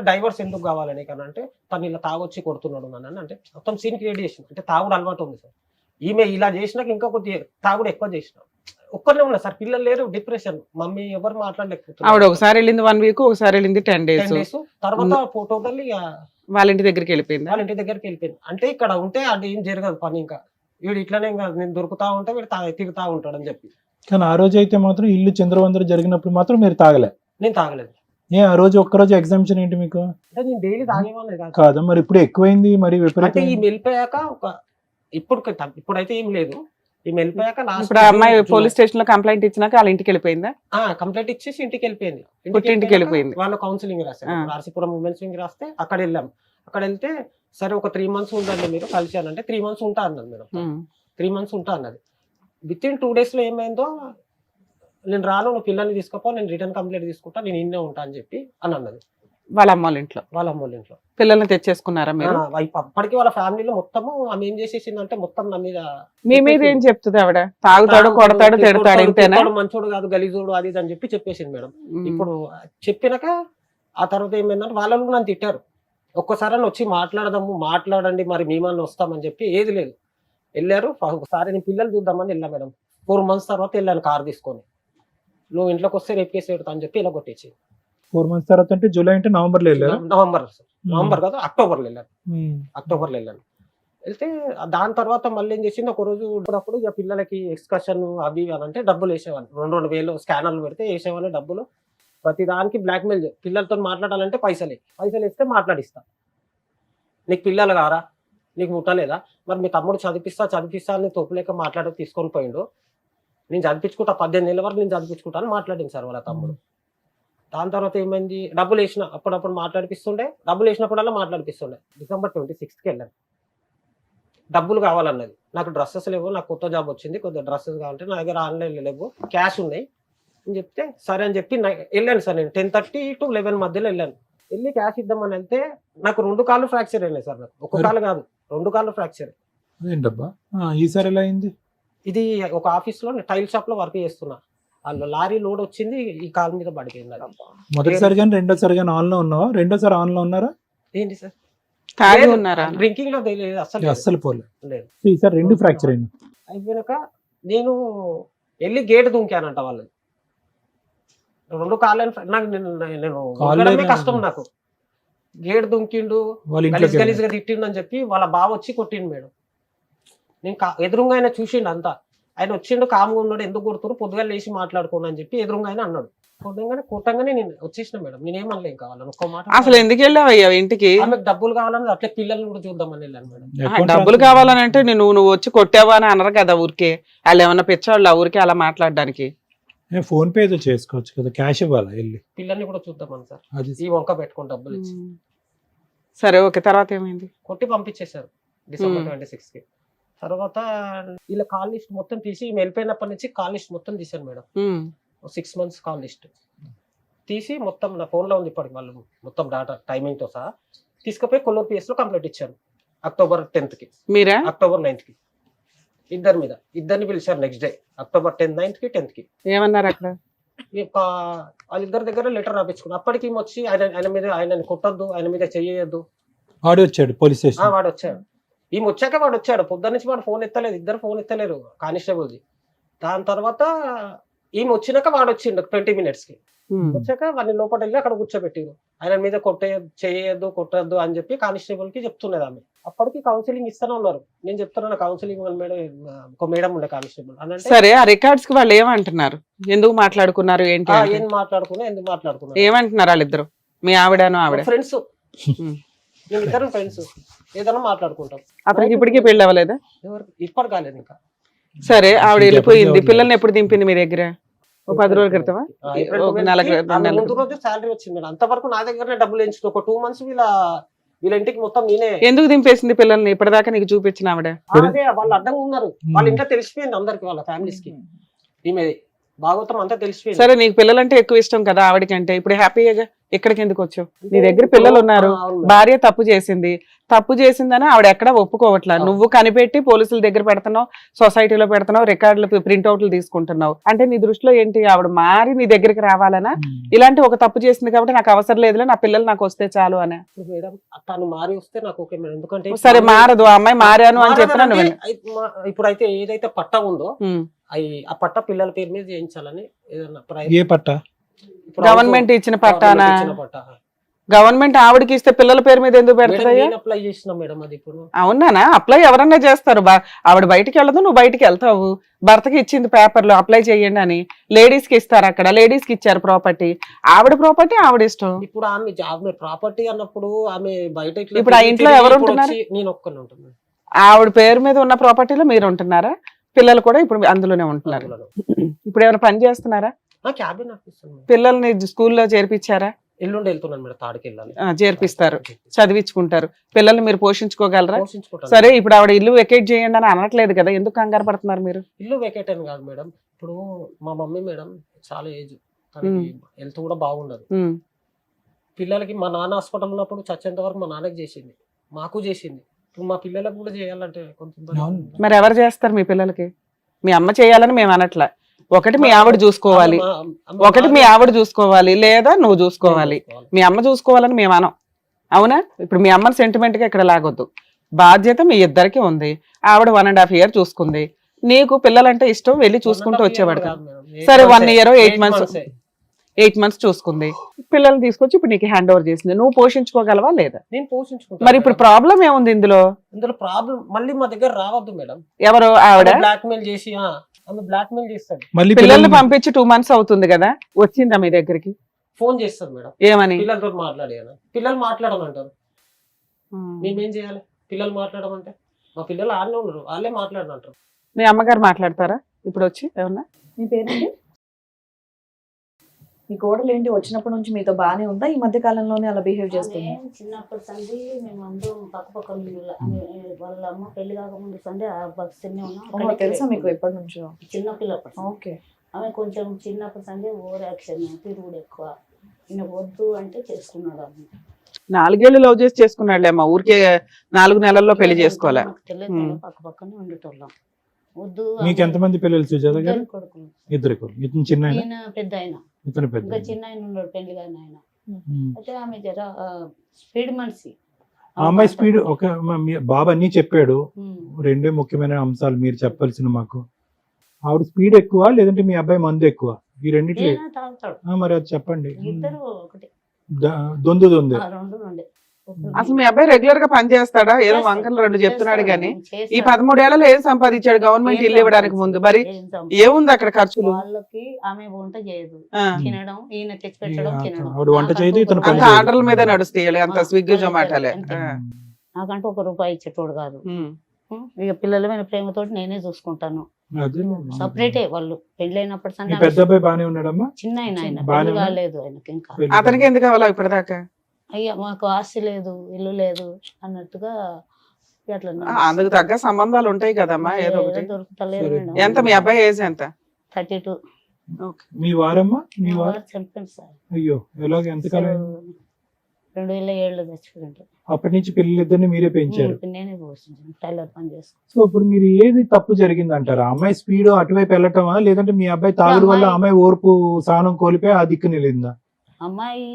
డైవర్స్ ఎందుకు కావాలని అంటే తను ఇలా తాగొచ్చి కొడుతున్నాడు నన్ను అంటే మొత్తం సీన్ క్రియేట్ చేసింది. అంటే తాగుడు అలవాటు ఉంది సార్. ఈమె ఇలా చేసినాక ఇంకా కొద్దిగా తాగుడు ఎక్కువ చేసిన. ఒక్కనే ఉన్నా సార్, పిల్లలు లేరు, డిప్రెషన్. మమ్మీ ఎవరు మాట్లాడలేకపోతున్నారు. ఆవిడ ఒకసారి వెళ్ళింది 1 week, ఒకసారి వెళ్ళింది 10 days. తర్వాత టోటల్లీ వాళ్ళ ఇంటి దగ్గరికి వెళ్ళిపోయింది. అంటే ఇక్కడ ఉంటే అది ఏం జరగదు పని. ఇంకా వీడు ఇట్లానే ఇంకా నేను దొరుకుతా ఉంటే వీడు తిరుగుతా ఉంటాడు అని చెప్పి. కానీ ఆ రోజు అయితే మాత్రం ఇల్లు చంద్రవందర జరిగినప్పుడు మాత్రం మీరు తాగలే? నేను తాగలేదు. ఆ రోజు ఒక్కరోజు ఎగ్జామ్షన్ ఏంటి మీకు? అంటే నేను డైలీ తాగేవాళ్ళే కాదు. మరి ఇప్పుడు ఎక్కువైంది మరి. అంటే ఈ వెళ్ళిపోయాక ఒక ఇప్పుడైతే ఏం లేదు. ఈమె వెళ్ళిపోయాక ఇప్పుడు ఆ అమ్మాయి పోలీస్ స్టేషన్ లో కంప్లైంట్ ఇచ్చినాక వాళ్ళ ఇంటికి వెళ్ళిపోయిందా? కంప్లైంట్ ఇచ్చేసి ఇంటికి వెళ్ళిపోయింది. పుట్టింటికి వెళ్ళిపోయింది. వాళ్ళు కౌన్సిలింగ్ రాశారు. ఆర్సీపురం ఉమెన్స్ వింగ్ రాస్తే అక్కడ వెళ్ళాం. అక్కడ వెళ్తే సరే ఒక 3 months ఉండండి మీరు కలిసానంటే 3 months ఉంటా అన్నది మేడం. 3 months ఉంటా అన్నది. విత్ ఇన్ 2 days లో ఏమైందో, నేను రాను, నువ్వు పిల్లల్ని తీసుకోపో, నేను రిటర్న్ కంప్లైంట్ తీసుకుంటా, నేను ఇన్నే ఉంటా అని చెప్పి అని అన్నది. వాళ్ళ అమ్మ వాళ్ళ ఇంట్లో వాళ్ళ అమ్మ వాళ్ళ ఇంట్లో పిల్లల్ని తెచ్చేసుకున్నారా మీరు? అప్పటికి వాళ్ళ ఫ్యామిలీలో మొత్తము ఆమె ఏం చేసేసిందంటే మొత్తం నా మీద మీ మీద ఏం చెప్తుంది ఆవిడ? తాగుతాడు, కొడతాడు, తిడతాడు, ఇంతేనా? మంచోడు కాదు, గలీజోడు, అది ఇది అని చెప్పి చెప్పేసింది మేడం. ఇప్పుడు చెప్పినాక ఆ తర్వాత ఏమైందంటే వాళ్ళు నన్ను తిట్టారు. ఒక్కసారి వచ్చి మాట్లాడండి, మరి మేమన్నా వస్తామని చెప్పి ఏది లేదు. వెళ్ళారు. ఒకసారి నేను పిల్లలు చూద్దామని వెళ్ళా మేడం. 4 months తర్వాత వెళ్ళాను కార్ తీసుకొని. నువ్వు ఇంట్లోకి వస్తే రేపు కేసు పెడతా అని చెప్పి ఇలా కొట్టేసి 4 months తర్వాత అంటే జూలై అంటే నవంబర్లో వెళ్ళారు. నవంబర్ కాదు, అక్టోబర్లో వెళ్ళాను. వెళ్తే దాని తర్వాత మళ్ళీ ఏం చేసింది, ఒక రోజు అప్పుడు ఇక పిల్లలకి ఎక్స్కర్షన్ అవి అని అంటే డబ్బులు వేసేవాళ్ళు. 2,000 స్కానర్లు పెడితే వేసేవాళ్ళు డబ్బులు. ప్రతి దానికి బ్లాక్మెయిల్. పిల్లలతో మాట్లాడాలంటే పైసలు ఇస్తే మాట్లాడిస్తా. నీకు పిల్లలు కారా, నీకు ముట్టలేదా, మరి మీ తమ్ముడు చదివిస్తా అని తోపులేక మాట్లాడి తీసుకొని పోయిండు. నేను చదివించుకుంటా, 18 ఏళ్ళ వరకు నేను చదివించుకుంటా అని మాట్లాడింది సార్ వాళ్ళ తమ్ముడు. దాని తర్వాత ఏమైంది, డబ్బులు వేసిన అప్పుడప్పుడు మాట్లాడిపిస్తుండే. డబ్బులు వేసినప్పుడల్లా మాట్లాడిపిస్తుండే. December 26th వెళ్ళాను. డబ్బులు కావాలన్నది. నాకు డ్రెస్సెస్ లేవు, నాకు కొత్త జాబ్ వచ్చింది, కొద్దిగా డ్రెస్సెస్ కావాలంటే నా దగ్గర ఆన్లైన్లో లేవు, క్యాష్ ఉన్నాయి అని చెప్తే సరే అని చెప్పి వెళ్ళాను సార్. నేను 10:30 to 11 మధ్యలో వెళ్ళాను. వెళ్ళి క్యాష్ ఇద్దామని వెళ్తే నాకు 2 కాళ్ళు ఫ్రాక్చర్ అయినాయి సార్. నాకు ఒక కాలు కాదు, 2 కాళ్ళు ఫ్రాక్చర్. ఏంటబ్బా ఈసారి ఎలా అయింది? ఇది ఒక ఆఫీస్లో టైల్ షాప్ లో వర్క్ చేస్తున్నా. వాళ్ళు లారీ లోడ్ వచ్చింది, ఈ కాలు మీద పడిపోయింది. మొదటిసారి కానీ రెండోసారి కానీ ఆన్ లో ఉన్నావా? రెండోసారి ఆన్ లో ఉన్నారా? ఏంటి సార్, తాగి ఉన్నారా? డ్రింకింగ్ లో తెలియదు అస్సలు పోలేదు. లేదు. ఈసారి 2 ఫ్రాక్చర్ అయింది. అయిపోయాక నేను వెళ్ళి గేట్ దుంకానంట. వాళ్ళు 2 కాళ్ళని నాకు నేను కష్టం. నాకు గేట్ దుంకిండు, గలీజ్గా తిట్టిండు అని చెప్పి వాళ్ళ బావ వచ్చి కొట్టిండు మేడం. నేను ఎదురుగా ఆయన చూసిండు అంతా. ఆయన వచ్చిండు, కామ్గా ఉన్నాడు, ఎందుకు కొడుతున్నారు, పొద్దుగా లేచి మాట్లాడుకోండి అని చెప్పి ఎదురుగా ఆయన అన్నాడు. కొట్టంగానే నేను వచ్చేసిన మేడం. నేనేమనలే ఇంకా వాళ్ళని ఒక్క మాట. అసలు ఎందుకు వెళ్ళావయ్యా ఇంటికి? ఆమెకు డబ్బులు కావాలని, అట్లే పిల్లల్ని కూడా చూద్దామని వెళ్ళాను మేడం. డబ్బులు కావాలని అంటే నువ్వు వచ్చి కొట్టావా అని అనరు కదా ఊరికే. వాళ్ళు ఏమన్నా పెంచాళ్ళు ఊరికే అలా మాట్లాడడానికి? ఫోన్ పే చేసుకోవచ్చు కదా, క్యాష్ ఇవ్వాలా వెళ్ళి? పిల్లల్ని కూడా చూద్దామని సార్, ఈ వంక పెట్టుకుని డబ్బులు ఇచ్చి. సరే ఓకే, తర్వాత ఏమైంది? కొట్టి పంపించేశారు December 26th. తర్వాత ఇలా కాల్ లిస్ట్ మొత్తం తీసి వెళ్ళిపోయినప్పటి నుంచి కాల్ లిస్ట్ మొత్తం తీశాను మేడం. 6 months కాల్ లిస్ట్ తీసి మొత్తం నా ఫోన్ లో ఉంది ఇప్పటికి. వాళ్ళు మొత్తం డాటా టైమింగ్ తో సహా తీసుకుపోయి కొల్లూరు PS లో కంప్లైంట్ ఇచ్చాను. October 10th కి, మీరా? October 9th కి ఇద్దరిని పిలిచారు. నెక్స్ట్ డే October 9th కి 10th కి. ఏమన్నారు అక్కడ? వాళ్ళిద్దరి దగ్గర లెటర్ రాపించుకున్నాను. అప్పటికి వచ్చి ఆయన కొట్టద్దు, ఆయన మీద చెయ్యొద్దు. వాడు వచ్చాడు పోలీస్ స్టేషన్. వాడు వచ్చాడు. ఈమె వచ్చాక వాడు వచ్చాడు. పొద్దున్న నుంచి వాడు ఫోన్ ఎత్తలేదు, ఇద్దరు ఫోన్ ఎత్తలేరు కానిస్టేబుల్ది. దాని తర్వాత ఈమె వచ్చినాక వాడు వచ్చిండు 20 minutes కి. వచ్చాక వాడిని లోపల వెళ్ళి అక్కడ కూర్చోబెట్టిరు. ఆయన మీద చేయొద్దు, కొట్టద్దు అని చెప్పి కానిస్టేబుల్ కి చెప్తున్నది ఆమె. అప్పటికి కౌన్సిలింగ్ ఇస్తానే ఉన్నారు. నేను చెప్తున్నాను కౌన్సిలింగ్ మేడం, ఒక మేడం ఉండే కానిస్టేబుల్ అని. సరే, ఆ రికార్డ్స్ కి వాళ్ళు ఏమంటున్నారు? ఎందుకు మాట్లాడుకున్నారు ఏంటి? ఎందుకు మాట్లాడుకున్నారు ఏమంటున్నారు వాళ్ళిద్దరు? మీ ఆవిడను ఆవిడ ఫ్రెండ్స్, మేము ఇద్దరం ఫ్రెండ్స్, ఏదైనా మాట్లాడుకుంటాం. అతనికి ఇప్పటికీ పెళ్లి అవ్వలేదా? ఇప్పటి కాలేదు ఇంకా. సరే, ఆవిడ వెళ్ళిపోయింది. పిల్లల్ని ఎప్పుడు దింపింది మీ దగ్గర? 10 రోజుల క్రితమా? ముందు రోజు శాలరీ వచ్చింది. అంతవరకు నా దగ్గరనే డబ్బులు ఎంచుకో. ఒక 2 months వీళ్ళ ఇంటికి మొత్తం నేనే. ఎందుకు దింపేసింది పిల్లల్ని? ఇప్పటిదాకా నీకు చూపించిన ఆవిడ? అదే వాళ్ళు అడ్డంగా ఉన్నారు. వాళ్ళ ఇంట్లో తెలిసిపోయింది అందరికి, వాళ్ళ ఫ్యామిలీస్ కి ఈమె భాగవతం అంతా తెలిసిపోయింది. సరే, నీకు పిల్లలంటే ఎక్కువ ఇష్టం కదా ఆవిడకంటే. ఇప్పుడు హ్యాపీగా ఇక్కడికి ఎందుకు వచ్చావు? నీ దగ్గర పిల్లలు ఉన్నారు, భార్య తప్పు చేసిందని ఆవిడ ఎక్కడ ఒప్పుకోవట్లా. నువ్వు కనిపెట్టి పోలీసుల దగ్గర పెడుతున్నావు, సొసైటీలో పెడుతున్నావు, రికార్డులు ప్రింట్అవుట్లు తీసుకుంటున్నావు. అంటే నీ దృష్టిలో ఏంటి? ఆవిడ మారి నీ దగ్గరికి రావాలనా? ఇలాంటి ఒక తప్పు చేసింది కాబట్టి నాకు అవసరం లేదులే, నా పిల్లలు నాకు వస్తే చాలు అనే? మేడం తను మారి వస్తే నాకు ఓకే మేడం. ఎందుకంటే సరే, మారదు ఆ అమ్మాయి, మారాను అని చెప్తున్నాను. ఇప్పుడైతే ఏదైతే పట్ట ఉందో ఆ పట్ట పిల్లల పేరు మీద చేయించాలని ఏదన్నా. ఏ పట్ట? గవర్నమెంట్ ఇచ్చిన పట్టానా? గవర్నమెంట్ ఆవిడకి ఇస్తే పిల్లల పేరు మీద ఎందుకు పెడతాయి? అప్లై చేసిన మేడం అది. ఇప్పుడు అవునా? అప్లై ఎవరన్నా చేస్తారు. ఆవిడ బయటికి వెళ్ళదు, నువ్వు బయటికి వెళ్తావు. భర్తకి ఇచ్చింది పేపర్లు అప్లై చేయండి అని. లేడీస్ కి ఇస్తారు, అక్కడ లేడీస్ కి ఇచ్చారు ప్రాపర్టీ. ఆవిడ ప్రాపర్టీ ఆవిడ ఇష్టం. ఇప్పుడు ఆమె ప్రాపర్టీ అన్నప్పుడు ఆమె బయట ఇప్పుడు ఆ ఇంట్లో ఎవరు ఉంటున్నారు? నేను ఒక్కనే ఉంటున్నాను. ఆవిడ పేరు మీద ఉన్న ప్రాపర్టీలో మీరు ఉంటున్నారా? పిల్లలు కూడా ఇప్పుడు అందులోనే ఉంటున్నారు. ఇప్పుడు ఏమైనా పని చేస్తున్నారా? Cabin officer. పిల్లల్ని స్కూల్లో చేర్పించారా? ఎల్లుండి వెళ్తున్నాను మేడం, తాడికి వెళ్ళాలి. చేర్పిస్తారు, చదివించుకుంటారు. పిల్లల్ని మీరు పోషించుకోగలరా? పోషించుకుంటాను. సరే, ఇప్పుడు ఆవిడ ఇల్లు వెకేట్ చేయండి అని అనట్లేదు కదా, ఎందుకు కంగారు పడుతున్నారు మీరు? ఇల్లు వెకేట్ అని కాదు మేడం, ఇప్పుడు మా మమ్మీ మేడం చాలా ఏజ్, తనకి హెల్త్ కూడా బాగుండదు. పిల్లలకి మా నాన్న హాస్పిటల్ ఉన్నప్పుడు చచ్చేంత వరకు మా నాన్నకి చేసింది, మాకు చేసింది. ఇప్పుడు మా పిల్లలకు కూడా చేయాలంటే కొంత ఇబ్బంది. మరి ఎవరు చేస్తారు మీ పిల్లలకి? మీ అమ్మ చేయాలని మేము అనట్లా. ఒకటి మీ ఆవిడ చూసుకోవాలి, ఒకటి మీ ఆవిడ చూసుకోవాలి, లేదా నువ్వు చూసుకోవాలి. మీ అమ్మ చూసుకోవాలని మేము అనం, అవునా? ఇప్పుడు మీ అమ్మని సెంటిమెంట్ గా ఇక్కడ లాగొద్దు. బాధ్యత మీ ఇద్దరికి ఉంది. ఆవిడ 1.5 year చూసుకుంది. నీకు పిల్లలంటే ఇష్టం, వెళ్ళి చూసుకుంటూ వచ్చేవాడు కదా. సరే, 1 year 8 months చూసుకుంది. పిల్లల్ని తీసుకొచ్చి ఇప్పుడు నీకు హ్యాండ్ ఓవర్ చేసింది. నువ్వు పోషించుకోగలవా లేదా? నేను పోషించుకుంటాను. మరి ఇప్పుడు ప్రాబ్లం ఏముంది ఇందులో? ఇందులో ప్రాబ్లం మళ్ళీ మా దగ్గర రావద్దు మేడం. ఎవరు? ఆవిడ బ్లాక్ మెయిల్ చేసి, ఆమె బ్లాక్ మెయిల్ చేస్తాడు. మళ్ళీ పిల్లల్ని పంపించి 2 months అవుతుంది కదా, వచ్చిందా మీ దగ్గరికి? ఫోన్ చేస్తారు మేడం. ఏమని? పిల్లలతో మాట్లాడాను. పిల్లలు మాట్లాడమంటారు, మేమేం చేయాలి? పిల్లలు మాట్లాడమంటే మా పిల్లలు ఆడనే ఉన్నారు, వాళ్ళే మాట్లాడమంటారు. మీ అమ్మగారు మాట్లాడతారా ఇప్పుడు వచ్చి ఏమన్నా? మీ పేరేంటి? మీ కోడలు ఏంటి వచ్చినప్పటి నుంచి మీతో బాగానే ఉందా? ఈ మధ్య కాలంలోనే అలా బిహేవ్ చేస్తుంది? చిన్నప్పటి సంది మేము అందరం పక్క వాళ్ళ అమ్మ పెళ్లి కాకముందు సంది ఆ బస్సునే ఉన్నాం. తెలుసా మీకు ఎప్పటి నుంచో? చిన్నపిల్లప్పటి. ఓకే. ఆమె కొంచెం చిన్నప్పటి సంది ఓవర్ యాక్షన్, తిరుగుడు ఎక్కువ. ఈయన వద్దు అంటే చేసుకున్నాడు. ఆమె 4 ఏళ్ళు లవ్ చేసి చేసుకున్నాడులే అమ్మా, ఊరికే 4 నెలల్లో పెళ్లి చేసుకోవాలా? తెలియదు, పక్క పక్కనే ఉండేటోళ్ళం. వద్దు. మీకు ఎంతమంది పిల్లలు సుజాత గారు? కొడుకులు. 2 కొడుకులు. ఇతను చిన్న ఆయన? ఈయన పెద్ద ఆయన. ఇతను పెద్ద. ఇంకా చిన్న ఆయన ఉన్నాడు, పెళ్లి కాని ఆయన. అయితే ఆమె జర స్పీడ్ మనిషి. ఆ అమ్మాయి స్పీడ్. ఒక బాబు అన్ని చెప్పాడు, 2 ముఖ్యమైన అంశాలు మీరు చెప్పాల్సిన మాకు. ఆవిడ స్పీడ్ ఎక్కువ లేదంటే మీ అబ్బాయి మందు ఎక్కువ? ఈ రెండిట్లో తాగుతాడు. మరి అది చెప్పండి. ఇద్దరు ఒకటి. దొందు దొందు. రెండు రెండే. అసలు మీ అబ్బాయి రెగ్యులర్ గా పని చేస్తాడా? ఏదో వంకలు 2 చెప్తున్నాడు గానీ ఈ 13 ఏళ్లలో ఏం సంపాదించాడు? గవర్నమెంట్ ఇల్లు ఇవ్వడానికి ముందు మరి ఏముంది అక్కడ ఖర్చులు? వాళ్ళకి ఆమె వంట చేయదు, తినడం, ఈయన తెచ్చి పెట్టడం, తినడం. ఆవిడ వంట చేయదు, ఇతను అంత ఆర్డర్ల మీద నడుస్తాయి, అంత స్విగ్గీ జొమాటోలే. నాకంటూ 1 రూపాయి ఇచ్చేటోడు కాదు. ఇక పిల్లల మీద ప్రేమతోటి నేనే చూసుకుంటాను. సపరేటే వాళ్ళు. పెళ్ళైనప్పటి సంది పెద్ద అబ్బాయి బానే ఉన్నాడమ్మా? చిన్న ఆయన పెళ్లి కాలేదు ఆయనకి ఇంకా. అతనికి ఎందుకు కావాలా ఇప్పటిదాకా? అయ్యా మాకు ఆస్తి లేదు, ఇల్లు లేదు అన్నట్టుగా అట్లా అందుకు తగ్గ సంబంధాలు ఉంటాయి కదమ్మా, ఏదో ఒకటి. దొరుకుతలేదు. ఎంత మీ అబ్బాయి ఏజ్ ఎంత? 32. మీ వారమ్మా? మీ వారు చనిపోయింది సార్. అయ్యో, ఎలాగ? ఎంతకాలం? 2007లో చచ్చిపోయింది. అప్పటి నుంచి పిల్లలిద్దరిని మీరే పెంచారు? నేనే పోషించాను, టైలర్ పని చేసుకున్నాను. సో ఇప్పుడు మీరు ఏది తప్పు జరిగింది అంటారా? అమ్మాయి స్పీడ్ అటువైపు వెళ్ళటమా, లేదంటే మీ అబ్బాయి తాగుడు వల్ల అమ్మాయి ఓర్పు సహనం కోల్పోయి ఆ దిక్కు నిలిందా? అమ్మాయి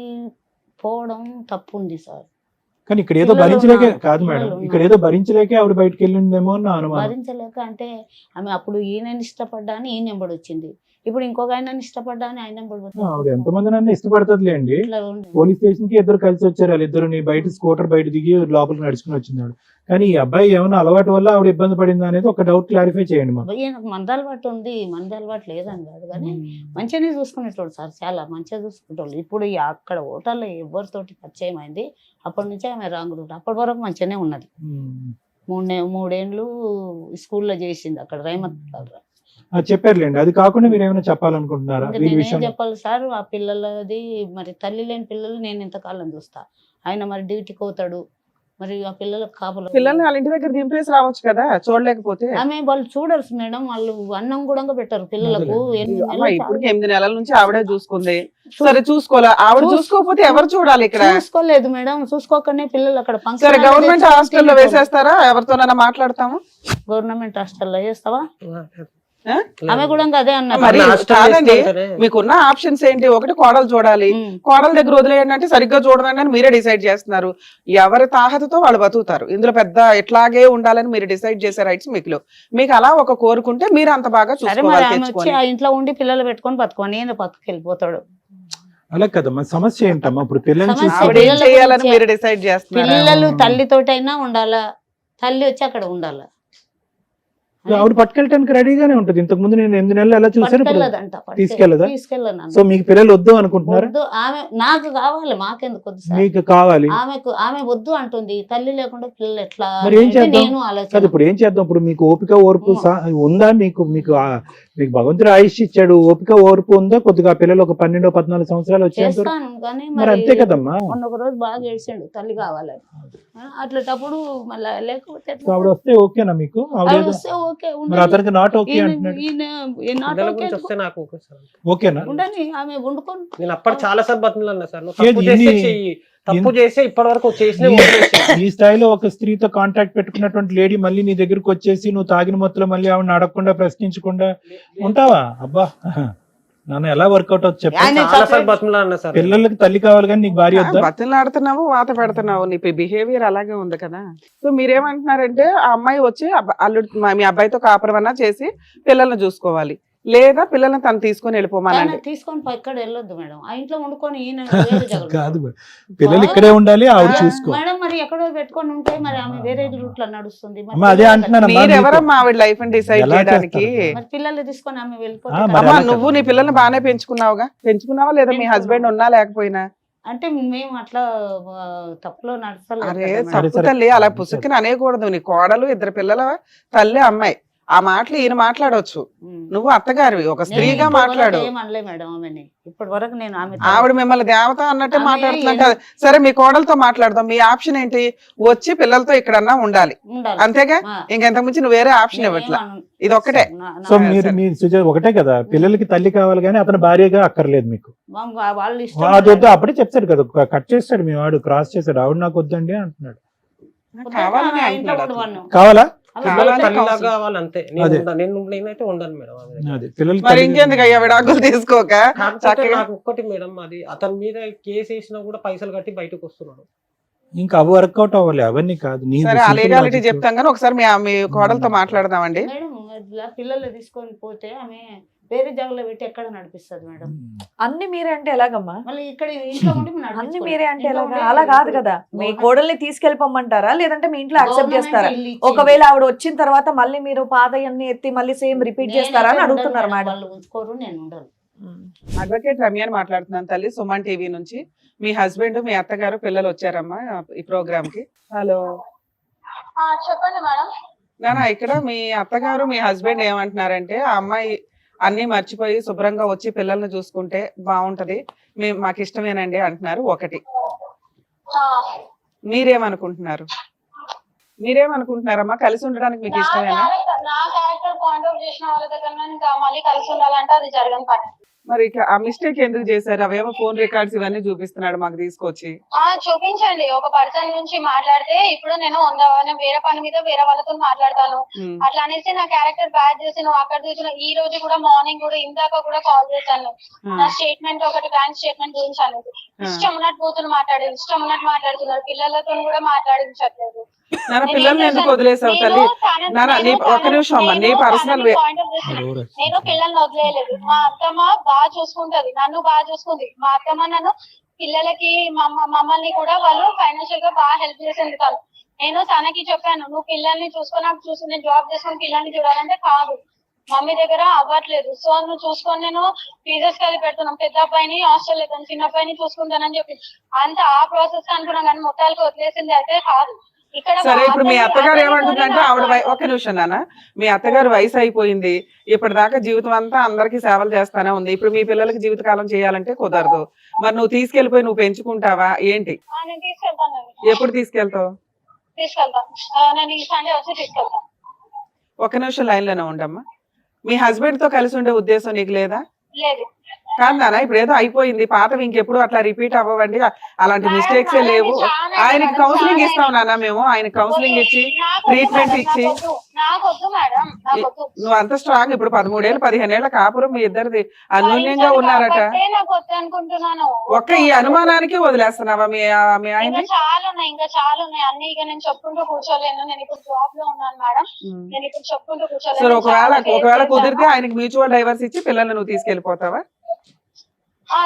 పోవడం తప్పు ఉంది సార్. కానీ ఇక్కడ ఏదో భరించలేకే కాదు మేడం, ఇక్కడ ఏదో భరించలేకే ఆవిడ బయటకు వెళ్ళిందేమో అని నా అనుమానం. భరించలేక అంటే ఆమె అప్పుడు ఈయన ఇష్టపడ్డా అని ఈయన ఎంబడి వచ్చింది, ఇప్పుడు ఇంకొక ఆయన ఇష్టపడ్డా అని ఆయన ఎంబడి వచ్చింది. ఆవిడ ఎంతమంది నన్ను ఇష్టపడుతుందిలేండి. పోలీస్ స్టేషన్ కి 2 కలిసి వచ్చారు, వాళ్ళిద్దరు బయట స్కూటర్ బయట దిగి లోపలికి నడుచుకుని వచ్చినాడు. కానీ ఈ అబ్బాయి ఏమైనా అలవాటు వల్ల ఆవిడ ఇబ్బంది పడిందా అనేది ఒక డౌట్ క్లారిఫై చేయండి మాకు. ఈయనకు మంద అలవాటు ఉంది, మంద అలవాటు లేదని కాదు, కానీ మంచిగానే చూసుకునేటోడు సార్, చాలా మంచిగా చూసుకునేటోళ్ళు. ఇప్పుడు అక్కడ హోటల్లో ఎవరితోటి పరిచయం అయింది, అప్పటి నుంచే ఆమె రాంగులు. అప్పటి వరకు మంచిగానే ఉన్నది. 3 ఏళ్ళు స్కూల్లో చేసింది అక్కడ రైమత్. చెప్పారులేండి. అది కాకుండా మీరు ఏమైనా చెప్పాలనుకుంటున్నారా? నేనేం చెప్పాలి సార్, ఆ పిల్లలది మరి తల్లి లేని పిల్లలు నేను ఎంతకాలం చూస్తా. ఆయన మరి డ్యూటీకి పోతాడు, మరి ఆ పిల్లలకు కాపలా. పిల్లల్ని వాళ్ళ ఇంటి దగ్గర దింపేసి రావచ్చు కదా, చూడలేకపోతే. ఆమె వాళ్ళు చూడరు మేడం, వాళ్ళు అన్నం కూడా పెట్టారు పిల్లలకు. ఇప్పుడు 8 నెలల నుంచి ఆవిడే చూసుకుంది. సరే చూసుకోవాలా? ఆవిడ చూసుకోకపోతే ఎవరు చూడాలి ఇక్కడ? చూసుకోలేదు మేడం, చూసుకోకనే పిల్లలు అక్కడ సరే గవర్నమెంట్ హాస్టల్లో వేసేస్తారా? ఎవరితోనైనా మాట్లాడతాము. గవర్నమెంట్ హాస్టల్లో వేస్తావా? ఆమె కూడా అదే అన్నారు. మరి కాదండి, మీకున్న ఆప్షన్స్ ఏంటి? ఒకటి కోడలు చూడాలి, కోడల దగ్గర వదిలేయండి అంటే సరిగ్గా చూడదండి అని మీరే డిసైడ్ చేస్తున్నారు. ఎవరి తాహతతో వాళ్ళు బతుకుతారు. ఇందులో పెద్ద ఎట్లాగే ఉండాలని మీరు డిసైడ్ చేసే రైట్స్ మీకు అలా ఒక కోరుకుంటే మీరు అంత బాగా చూసుకోవాలి. ఆ ఇంట్లో ఉండి పిల్లలు పెట్టుకొని బతుకోని ఏదో బతుకెళ్ళిపోతాడు. అలా కదమ్మా, సమస్య ఏంటమ్మా? ఇప్పుడు పిల్లలు చేయాలని మీరు డిసైడ్ చేస్తున్నారు. పిల్లలు తల్లితోటైనా ఉండాలా, తల్లి వచ్చి అక్కడ ఉండాలా. ఆవిడ పట్టుకెళ్ళటానికి రెడీగానే ఉంటుంది. ఇంతకు ముందు నేను 8 నెలలు ఎలా చూసాను, ఇప్పుడు పట్టుకెళ్ళదంట, తీసుకెళ్ళదా? తీసుకెళ్ళను. సో మీకు పిల్లలు వద్దు అనుకుంటున్నారా? వద్దు, ఆమె నాకు కావాలి, మాకెందుకు వద్దు సార్. మీకు కావాలి, ఆమె వద్దు అంటుంది. తల్లి లేకుండా పిల్లలు ఎట్లా మరి ఏం అంటే చేద్దాం? నేను కాదు, ఆలోచన. ఇప్పుడు ఏం చేద్దాం? ఇప్పుడు మీకు ఓపిక ఓర్పు ఉందా? మీకు మీకు మీకు భగవంతుడు ఆయుష్ ఇచ్చాడు, ఓపిక ఓర్పు ఉందా? కొద్దిగా ఆ పిల్లలు ఒక 12-14 సంవత్సరాలు వచ్చేంత చేస్తాను కానీ మరి అంతే కదమ్మా. మొన్న ఒక రోజు బాగా ఏడ్చాడు తల్లి కావాలని. అట్లటప్పుడు మళ్ళీ లేకపోతే సో ఆవిడ వస్తే ఓకేనా మీకు? ఆవిడ ఆవిడ ఏదో- వస్తే ఓకే మరి ఉండని. అతనికి నాట్ ఓకే ఈయన- అంటున్నాడు. ఈయన not పిల్లల okay గురించి వస్తే నాకు ఓకే సార్. ఓకేనా? ఉండని, ఆమె వండుకొని నేను అప్పటి చాలా సార్లు బతుకులన్నా సార్, నువ్వు ఏది తప్పు చేస్తే ఇన్ని- చెయ్యి, తప్పు చేస్తే ఇప్పటి వరకు చేసిన ఈ స్థాయిలో ఒక స్త్రీతో కాంటాక్ట్ పెట్టుకున్నటువంటి లేడీ మళ్ళీ నీ దగ్గరికి వచ్చేసి నువ్వు తాగిన మొత్తంలో మళ్ళీ ఆవిడని అడగకుండా ప్రశ్నించకుండా ఉంటావా? అబ్బా నాన్న ఎలా వర్కౌట్ అవుతుంది చెప్పు. ఆయన చాలా సార్లు బతుకులన్నా సార్. పిల్లలకి తల్లి కావాలి కానీ నీకు భార్య వద్దా? బతులాడుతున్నావు, వాత పెడుతున్నావు, నీ బిహేవియర్ అలాగే ఉంది కదా. సో మీరేమంటున్నారంటే ఆ అమ్మాయి వచ్చి అల్లుడు మీ అబ్బాయితో కాపురమన్నా చేసి పిల్లల్ని చూసుకోవాలి, లేదా పిల్లల్ని తను తీసుకొని వెళ్ళిపోమానండి. తీసుకొని ఎక్కడ వెళ్ళొద్దు మేడం, ఆ ఇంట్లో వండుకొని ఈయన వేరే జగలు. కాదు పిల్లలు ఇక్కడే ఉండాలి, ఆవిడ చూసుకో. మేడం మరి ఎక్కడో పెట్టుకొని ఉంటే మరి ఆమె వేరే రూట్ లో నడుస్తుంది. మరి అమ్మా, అదే అంటున్నానమ్మా. మీరెవరమ్మా ఆవిడ లైఫ్ ని డిసైడ్ ఎలా చేయడానికి? చేస్తారు? మరి పిల్లలు తీసుకొని ఆమె వెళ్ళిపోతే మరి కదా. అమ్మా ఎలా నువ్వు నీ పిల్లల్ని బాగానే పెంచుకున్నావా లేదా? మీ హస్బెండ్ ఉన్నా లేకపోయినా? అంటే మేము అట్లా తప్పులో నడచలేదు అరే కదా మేడం. తప్పు తల్లి, అలా పుసుకుని అనేకూడదు. నీ కోడలు, 2 పిల్లల తల్లి, అమ్మాయి, ఆ మాటలు ఈయన మాట్లాడవచ్చు. నువ్వు అత్తగారివి, ఒక స్త్రీగా మాట్లాడు. ఏమనలే మేడం ఆమెని ఇప్పటి వరకు నేను ఆమె ఆవిడ మిమ్మల్ని దేవత అన్నట్టే ఆమె మాట్లాడుతున్నా కదా. సరే మీ కోడలతో మాట్లాడదాం. మీ ఆప్షన్ ఏంటి? వచ్చి పిల్లలతో ఇక్కడన్నా ఉండాలి, ఉండాలి. అంతేగా? ఇంకెంతకు మించి నువ్వు వేరే ఆప్షన్ ఇవ్వట్లా, ఇది ఒక్కటే. సో మీరు సుజాత ఒకటే కదా, పిల్లలకి తల్లి కావాలి కానీ అతను భార్యగా అక్కర్లేదు మీకు. వాళ్ళు అది వద్దు అప్పుడే చెప్తాడు కదా, కట్ చేస్తాడు మీ వాడు, క్రాస్ చేస్తాడు. ఆవిడ నాకు వద్దండి అంటున్నాడు. కావాలని అంటున్నాడు అతను. కావాలా? తల్లిలాగా కావాలి అంతే. అదే. నేనైతే ఉండను మేడం ఆమె దగ్గర. అది పిల్లలు మరి ఇంకెందుకు అయ్యా విడాకులు తీసుకోక కాకపోతే చక్కగా. నాకు ఒక్కటి మేడం, అది అతని మీద కేసు వేసినా కూడా పైసలు కట్టి బయటకు వస్తున్నాడు. ఇంకా అవి వర్కౌట్ అవ్వాలి, అవన్నీ కాదు. నీ సరే ఆ simple లీగాలిటీ logic. చెప్తాం కానీ ఒకసారి మీ కోడలతో మాట్లాడదామండి. మేడం ఇట్లా పిల్లలు తీసుకొని పోతే ఆమె వేరే జాగలో పెట్టి ఎక్కడ నడిపిస్తుంది మేడం. అన్ని మీరే అంటే ఎలాగమ్మా? మళ్ళీ ఇక్కడ ఇంట్లో ఉండి మేము అన్ని నడిపించుకోవాలి. మీరే అంటే ఇంట్లో ఎలాగా? ఉండి అలా కాదు కదా, మీ గవర్నమెంట్ కోడల్ని తీసుకెళ్ళిపోమంటారా లేదంటే మీ ఇంట్లో యాక్సెప్ట్ గవర్నమెంట్ చేస్తారా? ఇల్లు ఇచ్చింది. ఒకవేళ ఆవిడ వచ్చిన తర్వాత మళ్ళీ మీరు పాతయన్ని ఎత్తి మళ్ళీ సేమ్ రిపీట్ నేనైతే చేస్తారా అని ఉండను అడుగుతున్నారు మేడం, మేడం. వాళ్ళు ఉంచుకోరు, నేను ఉండను. అడ్వకేట్ రమ్య అని మాట్లాడుతున్నాను తల్లి, సుమన్ టీవీ నుంచి. మీ హస్బెండ్, మీ అత్తగారు, పిల్లలు వచ్చారమ్మా ఈ ప్రోగ్రామ్ కి. హలో చెప్పండి మేడం. నానా, ఇక్కడ మీ అత్తగారు, మీ హస్బెండ్ ఏమంటున్నారంటే ఆ అమ్మాయి అన్ని మర్చిపోయి శుభ్రంగా వచ్చి పిల్లల్ని చూసుకుంటే బాగుంటది, మాకు ఇష్టమేనండి అంటున్నారు. ఒకటి, మీరేమనుకుంటున్నారు? మీరేమనుకుంటున్నారమ్మా? కలిసి ఉండడానికి మీకు ఇష్టమేనా? నా క్యారెక్టర్ పాయింట్ ఆఫ్ చేసిన వాళ్ళ దగ్గర ఇంకా మళ్ళీ కలిసి ఉండాలంటే అది జరగని పని. మరి ఇక ఆ మిస్టేక్ ఎందుకు చేశారు? అవేమో ఫోన్ రికార్డ్స్ ఇవన్నీ చూపిస్తున్నాడు మాకు తీసుకొచ్చి. చూపించండి. ఒక పర్సన్ నుంచి మాట్లాడితే ఇప్పుడు నేను వేరే పని మీద వేరే వాళ్ళతో మాట్లాడతాను, అట్లా అనేసి నా క్యారెక్టర్ బ్యాడ్ చేసి నువ్వు అక్కడ చూసిన. ఈ రోజు కూడా మార్నింగ్ కూడా ఇందాక కూడా కాల్ చేశాను, నా స్టేట్మెంట్ ఒకటి బ్యాంక్ స్టేట్మెంట్ గురించి అనేది. ఇష్టం ఉన్నట్టు పోతున్న మాట్లాడేది, ఇష్టం ఉన్నట్టు మాట్లాడుతున్నారు, పిల్లలతో కూడా మాట్లాడించట్లేదు. నాన్న పిల్లల్ని ఎందుకు వదిలేసావు తల్లి? నాన్న ఒక్క నిమిషం అమ్మా, నీ పర్సనల్ నేను పిల్లల్ని వదిలేయలేదు. మా అత్తమ్మ బాగా చూసుకుంటది, నన్ను బాగా చూసుకుంది. మా అత్తమ్మ నన్ను పిల్లలకి మమ్మల్ని కూడా వాళ్ళు ఫైనాన్షియల్ గా బాగా హెల్ప్ చేసింది. తను నేను తనకి చెప్పాను, నువ్వు పిల్లల్ని చూసుకొని నాకు చూసి నేను జాబ్ చేసుకొని పిల్లల్ని చూడాలంటే కాదు, మమ్మీ దగ్గర అవ్వట్లేదు, సో నువ్వు చూసుకొని నేను ఫీజెస్ కలిపి పెడుతున్నాం. పెద్ద అబ్బాయిని హాస్టల్ లేదని చిన్న అబ్బాయిని చూసుకుంటానని చెప్పి అంత ఆ ప్రాసెస్ అనుకున్నాం, కానీ మొత్తానికి వదిలేసింది అయితే కాదు. సరే ఇప్పుడు మీ అత్తగారు ఏమంటుందంటే ఆవిడ ఒక్క నిమిషం నాన్న, మీ అత్తగారు వయసు అయిపోయింది, ఇప్పటిదాకా జీవితం అంతా అందరికి సేవలు చేస్తానే ఉంది, ఇప్పుడు మీ పిల్లలకి జీవితకాలం చేయాలంటే కుదరదు. మరి నువ్వు తీసుకెళ్లిపోయి నువ్వు పెంచుకుంటావా ఏంటి? నేను తీసుకెళ్తాను. ఎప్పుడు తీసుకెళ్తావు? తీసుకెళ్తాను, నేను ఈ సండే వచ్చి తీసుకెళ్తాను. ఒక్క నిమిషం లైన్ లోనే ఉండమ్మా. మీ హస్బెండ్ తో కలిసి ఉండే ఉద్దేశం నీకు లేదా? లేదు. కాదు నాన్న, ఇప్పుడు ఏదో అయిపోయింది, పాతవి ఇంకెప్పుడు అట్లా రిపీట్ అవ్వండి, అలాంటి మిస్టేక్స్ లేవు. ఆయనకి కౌన్సిలింగ్ ఇస్తాం నాన్న, మేము ఆయన కౌన్సిలింగ్ ఇచ్చి ట్రీట్మెంట్ ఇచ్చి. నువ్వు అంత స్ట్రాంగ్, ఇప్పుడు 13 ఏళ్ళు 15 ఏళ్ల కాపురం మీ ఇద్దరిది అన్యోన్యంగా ఉన్నారట. ఒక్క ఈ అనుమానానికి వదిలేస్తున్నావా మీ ఆయన? చాలా ఉన్నాయి, ఇంకా చాలా ఉన్నాయి అన్ని. ఇక నేను చెప్పుకుంటూ కూర్చోలేను, నేను ఇప్పుడు జాబ్ లో ఉన్నాను మేడం, నేను ఇప్పుడు చెప్పుకుంటూ సరే కూర్చోలేను. ఒకవేళ కుదిరితే ఆయనకి మ్యూచువల్ డైవర్స్ ఇచ్చి పిల్లల్ని నువ్వు తీసుకెళ్లిపోతావా?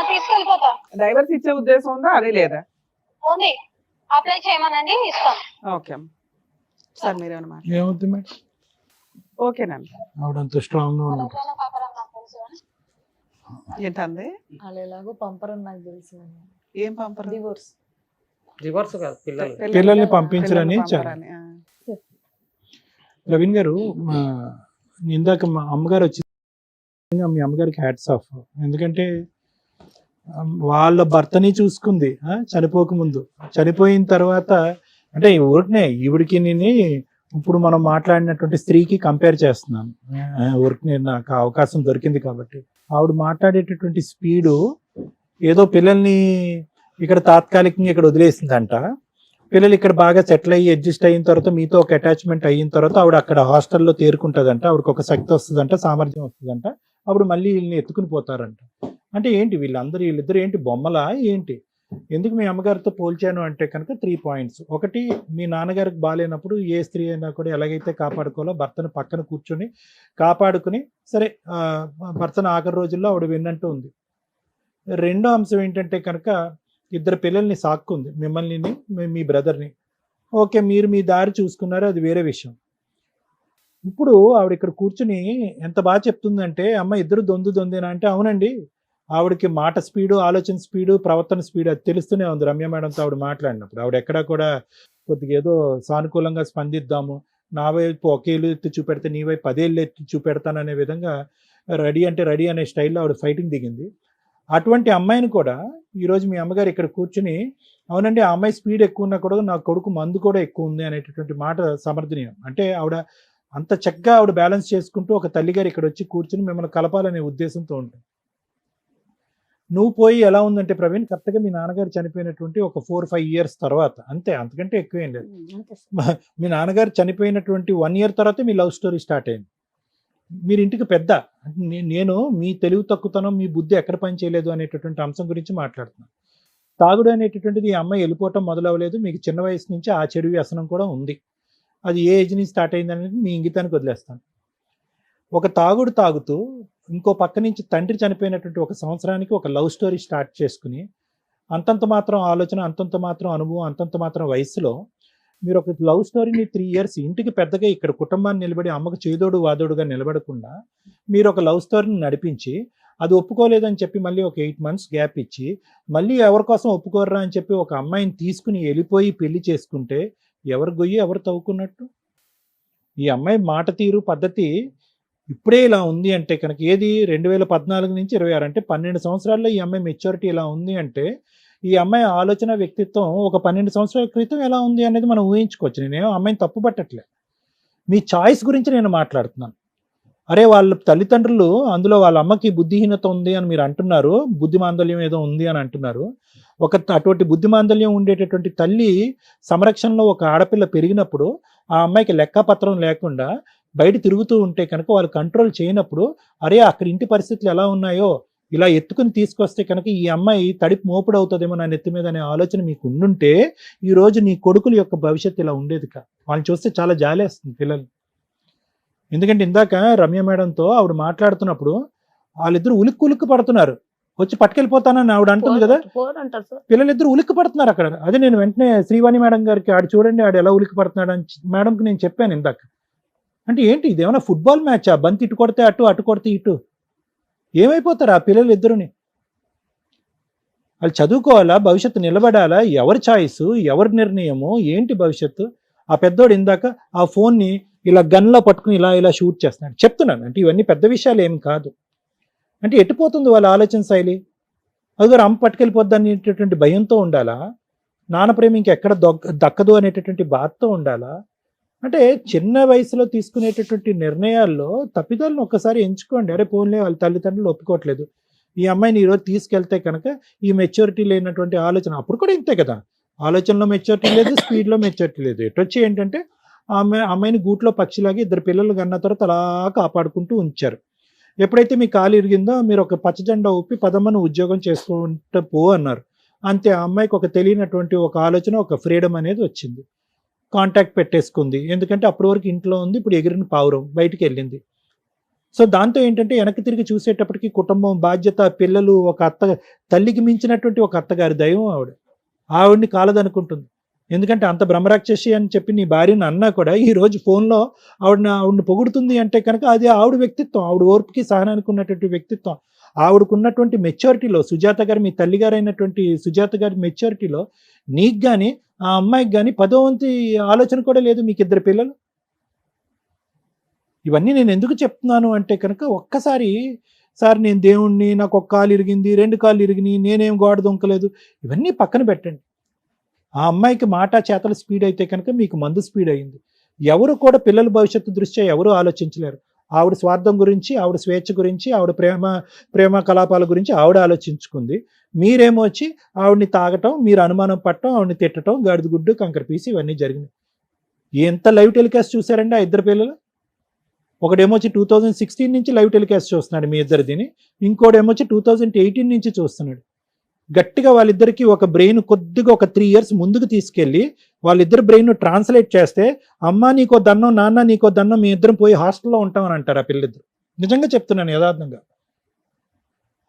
తీసుకెళ్ళిపోతా. డైవర్స్ ఇచ్చే ఉద్దేశం ఉందా? అది లేదా? ఉంది, అప్లై చేయమనండి, ఇస్తాం. ఓకే సార్, మీరేమన్నా ఏమవుతుంది మేడం? ఓకేనండి. ఆవిడంత స్ట్రాంగ్ గా ఉన్నారు. ఎవరికైనా పాపరం నాకు తెలుసు కానీ ఏంటంది? వాళ్ళు ఎలాగో పంపరని నాకు తెలుసు ఏం పంపరు? డివోర్స్. రివర్స్ కాదు, పిల్లలు పిల్లల్ని పంపించరని పిల్లల్ని చాలా. పంపరని, ఆ. ప్రవీణ్ గారు, ఇందాక మా అమ్మగారు వచ్చి, మీ అమ్మగారికి హ్యాట్స్ ఆఫ్. ఎందుకంటే వాళ్ళ భర్తని చూసుకుంది చనిపోకముందు. చనిపోయిన తర్వాత అంటే ఊరికనే ఈవిడికి నేను ఇప్పుడు మనం మాట్లాడినటువంటి స్త్రీకి కంపేర్ చేస్తున్నాను. ఊరికనే నాకు అవకాశం దొరికింది కాబట్టి. ఆవిడ మాట్లాడేటటువంటి స్పీడు ఏదో పిల్లల్ని ఇక్కడ తాత్కాలికంగా ఇక్కడ వదిలేసిందంట. పిల్లలు ఇక్కడ బాగా సెటిల్ అయ్యి అడ్జస్ట్ అయిన తర్వాత మీతో ఒక అటాచ్మెంట్ అయిన తర్వాత ఆవిడ అక్కడ హాస్టల్లో తేరుకుంటుందంట. ఆవిడకి ఒక శక్తి వస్తుందంట, సామర్థ్యం వస్తుందంట. అప్పుడు మళ్ళీ వీళ్ళని ఎత్తుకుని పోతారంట. అంటే ఏంటి వీళ్ళిద్దరు ఏంటి బొమ్మలా ఏంటి? ఎందుకు మీ అమ్మగారితో పోల్చాను అంటే కనుక 3 పాయింట్స్. ఒకటి, మీ నాన్నగారికి బాగాలేనప్పుడు ఏ స్త్రీ అయినా కూడా ఎలాగైతే కాపాడుకోవాలో భర్తను పక్కన కూర్చొని కాపాడుకుని సరే భర్తను ఆఖరి రోజుల్లో ఆవిడ విన్నట్టు ఉంది. రెండో అంశం ఏంటంటే కనుక 2 పిల్లల్ని సాక్కుంది, మిమ్మల్ని మీ బ్రదర్ని. ఓకే, మీరు మీ దారి చూసుకున్నారు, అది వేరే విషయం. ఇప్పుడు ఆవిడ ఇక్కడ కూర్చుని ఎంత బాగా చెప్తుందంటే, అమ్మ ఇద్దరు దొందేనా అంటే, అవునండి, ఆవిడకి మాట స్పీడు, ఆలోచన స్పీడు, ప్రవర్తన స్పీడు అది తెలుస్తూనే ఉంది రమ్య మేడంతో ఆవిడ మాట్లాడినప్పుడు. ఆవిడ ఎక్కడా కూడా కొద్దిగా ఏదో సానుకూలంగా స్పందిద్దాము, నా వైపు ఒకేళ్ళు ఎత్తి చూపెడితే నీ వైపు 10 ఏళ్ళు ఎత్తి చూపెడతాననే విధంగా రెడీ అంటే రెడీ అనే స్టైల్లో ఆవిడ ఫైటింగ్ దిగింది. అటువంటి అమ్మాయిని కూడా ఈరోజు మీ అమ్మగారు ఇక్కడ కూర్చుని, అవునండి ఆ అమ్మాయి స్పీడ్ ఎక్కువ ఉన్నా కూడా నా కొడుకు మందు కూడా ఎక్కువ ఉంది అనేటటువంటి మాట సమర్థనీయం. అంటే ఆవిడ అంత చక్కగా ఆవిడ బ్యాలెన్స్ చేసుకుంటూ ఒక తల్లిగారు ఇక్కడ వచ్చి కూర్చుని మిమ్మల్ని కలపాలనే ఉద్దేశంతో ఉంటుంది. నువ్వు పోయి ఎలా ఉందంటే ప్రవీణ్, కరెక్ట్గా మీ నాన్నగారు చనిపోయినటువంటి ఒక 4-5 ఇయర్స్ తర్వాత, అంతే, అంతకంటే ఎక్కువేం లేదు. మీ నాన్నగారు చనిపోయినటువంటి 1 ఇయర్ తర్వాత మీ లవ్ స్టోరీ స్టార్ట్ అయింది. మీరు ఇంటికి పెద్ద, నేను మీ తెలివి తక్కువతనం, మీ బుద్ధి ఎక్కడ పని చేయలేదు అనేటటువంటి అంశం గురించి మాట్లాడుతున్నాను. తాగుడు అనేటటువంటిది ఈ అమ్మాయి వెళ్ళిపోవటం మొదలవ్వలేదు, మీకు చిన్న వయసు నుంచి ఆ చెడు వ్యసనం కూడా ఉంది. అది ఏ ఏజ్ నుంచి స్టార్ట్ అయింది అనేది మీ ఇంగితానికి వదిలేస్తాను. ఒక తాగుడు తాగుతూ ఇంకో పక్క నుంచి తండ్రి చనిపోయినటువంటి 1 సంవత్సరానికి ఒక లవ్ స్టోరీ స్టార్ట్ చేసుకుని, అంతంత మాత్రం ఆలోచన, అంతంత మాత్రం అనుభవం, అంతంత మాత్రం వయసులో మీరు ఒక లవ్ స్టోరీని 3 ఇయర్స్ ఇంటికి పెద్దగా ఇక్కడ కుటుంబాన్ని నిలబడి అమ్మకు చేదోడు వాదోడుగా నిలబడకుండా మీరు ఒక లవ్ స్టోరీని నడిపించి అది ఒప్పుకోలేదని చెప్పి మళ్ళీ ఒక 8 months గ్యాప్ ఇచ్చి మళ్ళీ ఎవరి కోసం ఒప్పుకోర్రా అని చెప్పి ఒక అమ్మాయిని తీసుకుని వెళ్ళిపోయి పెళ్లి చేసుకుంటే ఎవరు గొయ్యి ఎవరు తవ్వుకున్నట్టు? ఈ అమ్మాయి మాట తీరు పద్ధతి ఇప్పుడే ఇలా ఉంది అంటే కనుక, ఏది 2014 నుంచి 26 అంటే 12 సంవత్సరాల్లో ఈ అమ్మాయి మెచ్యూరిటీ ఇలా ఉంది అంటే, ఈ అమ్మాయి ఆలోచన వ్యక్తిత్వం ఒక 12 సంవత్సరాల క్రితం ఎలా ఉంది అనేది మనం ఊహించుకోవచ్చు. నేనేమో అమ్మాయిని తప్పు పట్టట్లే, మీ చాయిస్ గురించి నేను మాట్లాడుతున్నాను. అరే వాళ్ళ తల్లిదండ్రులు అందులో వాళ్ళ అమ్మకి బుద్ధిహీనత ఉంది అని మీరు అంటున్నారు, బుద్ధిమాందల్యం ఏదో ఉంది అని అంటున్నారు. అటువంటి బుద్ధిమాందల్యం ఉండేటటువంటి తల్లి సంరక్షణలో ఒక ఆడపిల్ల పెరిగినప్పుడు ఆ అమ్మాయికి లెక్కపత్రం లేకుండా బయట తిరుగుతూ ఉంటే కనుక వాళ్ళు కంట్రోల్ చేయనప్పుడు, అరే అక్కడ ఇంటి పరిస్థితులు ఎలా ఉన్నాయో ఇలా ఎత్తుకుని తీసుకొస్తే కనుక ఈ అమ్మాయి తడిపి మోపుడు అవుతుందేమో నా నెత్తి మీద అనే ఆలోచన మీకు ఉండుంటే ఈ రోజు నీ కొడుకుల యొక్క భవిష్యత్తు ఇలా ఉండేది కా. వాళ్ళని చూస్తే చాలా జాలేస్తుంది పిల్లలు. ఎందుకంటే ఇందాక రమ్య మేడంతో ఆవిడ మాట్లాడుతున్నప్పుడు వాళ్ళిద్దరు ఉలిక్కు పడుతున్నారు, వచ్చి పట్టుకెళ్ళిపోతానని ఆవిడ అంటుంది కదా, పిల్లలిద్దరు ఉలిక్కి పడుతున్నారు అక్కడ. అదే నేను వెంటనే శ్రీవాణి మేడం గారికి ఆడు చూడండి ఆడు ఎలా ఉలిక్కి పడుతున్నాడు అని మేడంకి నేను చెప్పాను ఇందాక. అంటే ఏంటి ఇదేమన్నా ఫుట్బాల్ మ్యాచా? బంతి ఇటు కొడితే అటు, అటు కొడితే ఇటు, ఏమైపోతారు ఆ పిల్లలు ఇద్దరుని? వాళ్ళు చదువుకోవాలా, భవిష్యత్తు నిలబడాలా, ఎవరి ఛాయిస్, ఎవరి నిర్ణయము, ఏంటి భవిష్యత్తు? ఆ పెద్దోడు ఇందాక ఆ ఫోన్ని ఇలా గన్లో పట్టుకుని ఇలా ఇలా షూట్ చేస్తున్నాడు. చెప్తున్నాను అంటే ఇవన్నీ పెద్ద విషయాలు ఏమి కాదు. అంటే ఎట్టిపోతుంది వాళ్ళ ఆలోచన శైలి? అదిగో అమ్మ పట్టుకెళ్ళిపోద్ది అనేటటువంటి భయంతో ఉండాలా? నాన్న ప్రేమ ఇంకెక్కడ దక్కదు అనేటటువంటి బాధతో ఉండాలా? అంటే చిన్న వయసులో తీసుకునేటటువంటి నిర్ణయాల్లో తప్పిదాలను ఒక్కసారి ఎంచుకోండి. అరే పోన్లే వాళ్ళ తల్లిదండ్రులు ఒప్పుకోవట్లేదు, ఈ అమ్మాయిని ఈరోజు తీసుకెళ్తే కనుక ఈ మెచ్యూరిటీ లేనటువంటి ఆలోచన, అప్పుడు కూడా ఇంతే కదా, ఆలోచనలో మెచ్యూరిటీ లేదు, స్పీడ్లో మెచ్యూరిటీ లేదు. ఎటొచ్చి ఏంటంటే అమ్మాయిని గూట్లో పక్షిలాగా 2 పిల్లలు కన్న తర్వాత అలా కాపాడుకుంటూ ఉంచారు. ఎప్పుడైతే మీ కాలు ఇరిగిందో మీరు ఒక పచ్చ జెండా ఊపి పదమ్మను ఉద్యోగం చేసుకుంటూ పో అన్నారు. అంతే, ఆ అమ్మాయికి ఒక తెలియనటువంటి ఒక ఆలోచన, ఒక ఫ్రీడమ్ అనేది వచ్చింది. కాంటాక్ట్ పెట్టేసుకుంది, ఎందుకంటే అప్పటి వరకు ఇంట్లో ఉంది, ఇప్పుడు ఎగిరిన పావురం బయటికి వెళ్ళింది. సో దాంతో ఏంటంటే వెనక్కి తిరిగి చూసేటప్పటికి కుటుంబం, బాధ్యత, పిల్లలు, ఒక తల్లికి మించినటువంటి ఒక అత్తగారి దైవం ఆవిడని కాలదనుకుంటుంది. ఎందుకంటే అంత బ్రహ్మరాక్షసి అని చెప్పి నీ భార్యను అన్నా కూడా ఈ రోజు ఫోన్లో ఆవిడని పొగుడుతుంది అంటే కనుక అది ఆవిడ వ్యక్తిత్వం, ఆవిడ ఓర్పుకి సహనానికి ఉన్నటువంటి వ్యక్తిత్వం, ఆవిడకున్నటువంటి మెచ్యూరిటీలో, సుజాత గారు మీ తల్లిగారు అయినటువంటి సుజాత గారి మెచ్యూరిటీలో నీకు కానీ ఆ అమ్మాయికి కానీ 10వ వంతు ఆలోచన కూడా లేదు. మీకు 2 పిల్లలు. ఇవన్నీ నేను ఎందుకు చెప్తున్నాను అంటే కనుక ఒక్కసారి సార్ నేను దేవుణ్ణి, నాకు 1 కాలు ఇరిగింది, 2 కాళ్ళు ఇరిగినాయి, నేనేం గోడ దొంకలేదు, ఇవన్నీ పక్కన పెట్టండి. ఆ అమ్మాయికి మాట చేతల స్పీడ్ అయితే కనుక మీకు మందు స్పీడ్ అయింది. ఎవరు కూడా పిల్లల భవిష్యత్తు దృష్ట్యా ఎవరు ఆలోచించలేరు. ఆవిడ స్వార్థం గురించి, ఆవిడ స్వేచ్ఛ గురించి, ఆవిడ ప్రేమ కలాపాల గురించి ఆవిడ ఆలోచించుకుంది. మీరేమో వచ్చి ఆవిడని తాగటం, మీరు అనుమానం పట్టడం, ఆవిడని తిట్టడం, గాడిద గుడ్డు కంకర పీసి ఇవన్నీ జరిగినాయి. ఎంత లైవ్ టెలికాస్ట్ చూసారండి ఆ 2 పిల్లలు? ఒకడేమో వచ్చి 2016 నుంచి లైవ్ టెలికాస్ట్ చూస్తున్నాడు మీ ఇద్దరిదిని, ఇంకోడేమో వచ్చి 2018 నుంచి చూస్తున్నాడు. గట్టిగా వాళ్ళిద్దరికి ఒక బ్రెయిన్ కొద్దిగా ఒక 3 years ముందుకు తీసుకెళ్ళి వాళ్ళిద్దరు బ్రెయిన్ ట్రాన్స్లేట్ చేస్తే అమ్మ నీకో దన్నం, నాన్న నీకో దన్నం, మీ ఇద్దరం పోయి హాస్టల్లో ఉంటామని అంటారు ఆ పిల్లిద్దరు. నిజంగా చెప్తున్నాను యథార్థంగా.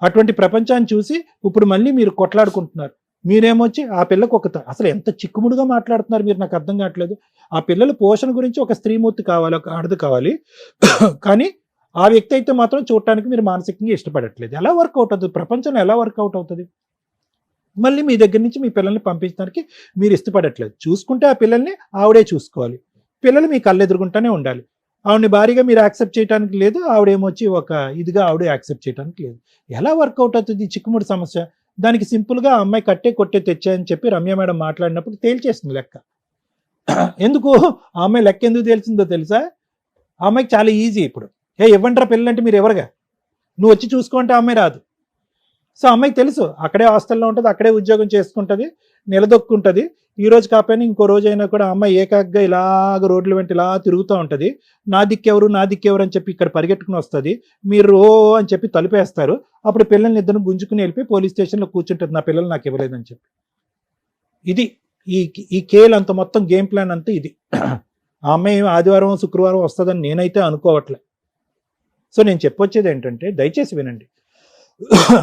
అటువంటి ప్రపంచాన్ని చూసి ఇప్పుడు మళ్ళీ మీరు కొట్లాడుకుంటున్నారు. మీరేమొచ్చి ఆ పిల్లకు అసలు ఎంత చిక్కుముడుగా మాట్లాడుతున్నారు మీరు, నాకు అర్థం కావట్లేదు. ఆ పిల్లల పోషణ గురించి ఒక స్త్రీమూర్తి కావాలి, ఒక ఆడది కావాలి. కానీ ఆ వ్యక్తి అయితే మాత్రం చూడటానికి మీరు మానసికంగా ఇష్టపడట్లేదు. ఎలా వర్కౌట్ అవుతుంది? ప్రపంచంలో ఎలా వర్కౌట్ అవుతుంది? మళ్ళీ మీ దగ్గర నుంచి మీ పిల్లల్ని పంపించడానికి మీరు ఇష్టపడట్లేదు. చూసుకుంటే ఆ పిల్లల్ని ఆవిడే చూసుకోవాలి. పిల్లలు మీ కళ్ళు ఎదురుగుంటానే ఉండాలి. ఆవిడని భారీగా మీరు యాక్సెప్ట్ చేయడానికి లేదు, ఆవిడేమొచ్చి ఒక ఇదిగా ఆవిడ యాక్సెప్ట్ చేయడానికి లేదు. ఎలా వర్కౌట్ అవుతుంది ఈ చిక్కుముడి సమస్య? దానికి సింపుల్గా ఆ అమ్మాయి కట్టే కొట్టే తెచ్చాయని చెప్పి రమ్య మేడం మాట్లాడినప్పుడు తేల్చేసింది లెక్క. ఎందుకు ఆ అమ్మాయి లెక్క ఎందుకు తేల్చిందో తెలుసా? ఆ అమ్మాయికి చాలా ఈజీ. ఇప్పుడు ఇవ్వంటారా పిల్లలంటే మీరు ఎవరుగా, నువ్వు వచ్చి చూసుకుంటే ఆ అమ్మాయి రాదు. సో అమ్మాయికి తెలుసు అక్కడే హాస్టల్లో ఉంటుంది, అక్కడే ఉద్యోగం చేసుకుంటుంది, నిలదొక్కుంటుంది. ఈ రోజు కాకపోయినా ఇంకో రోజు అయినా కూడా అమ్మాయి ఏకాగ్గా ఇలాగ రోడ్ల వెంట ఇలా తిరుగుతూ ఉంటుంది. నా దిక్కెవరు అని చెప్పి ఇక్కడ పరిగెట్టుకుని వస్తుంది. మీరు అని చెప్పి తలుపేస్తారు. అప్పుడు పిల్లల్ని ఇద్దరు గుంజుకుని వెళ్ళిపోయి పోలీస్ స్టేషన్లో కూర్చుంటుంది, నా పిల్లలు నాకు ఇవ్వలేదని చెప్పి. ఇది ఈ కేల్ అంత మొత్తం గేమ్ ప్లాన్ అంతా ఇది. ఆ అమ్మాయి ఆదివారం శుక్రవారం వస్తుందని నేనైతే అనుకోవట్లే. సో నేను చెప్పొచ్చేది ఏంటంటే దయచేసి వినండి.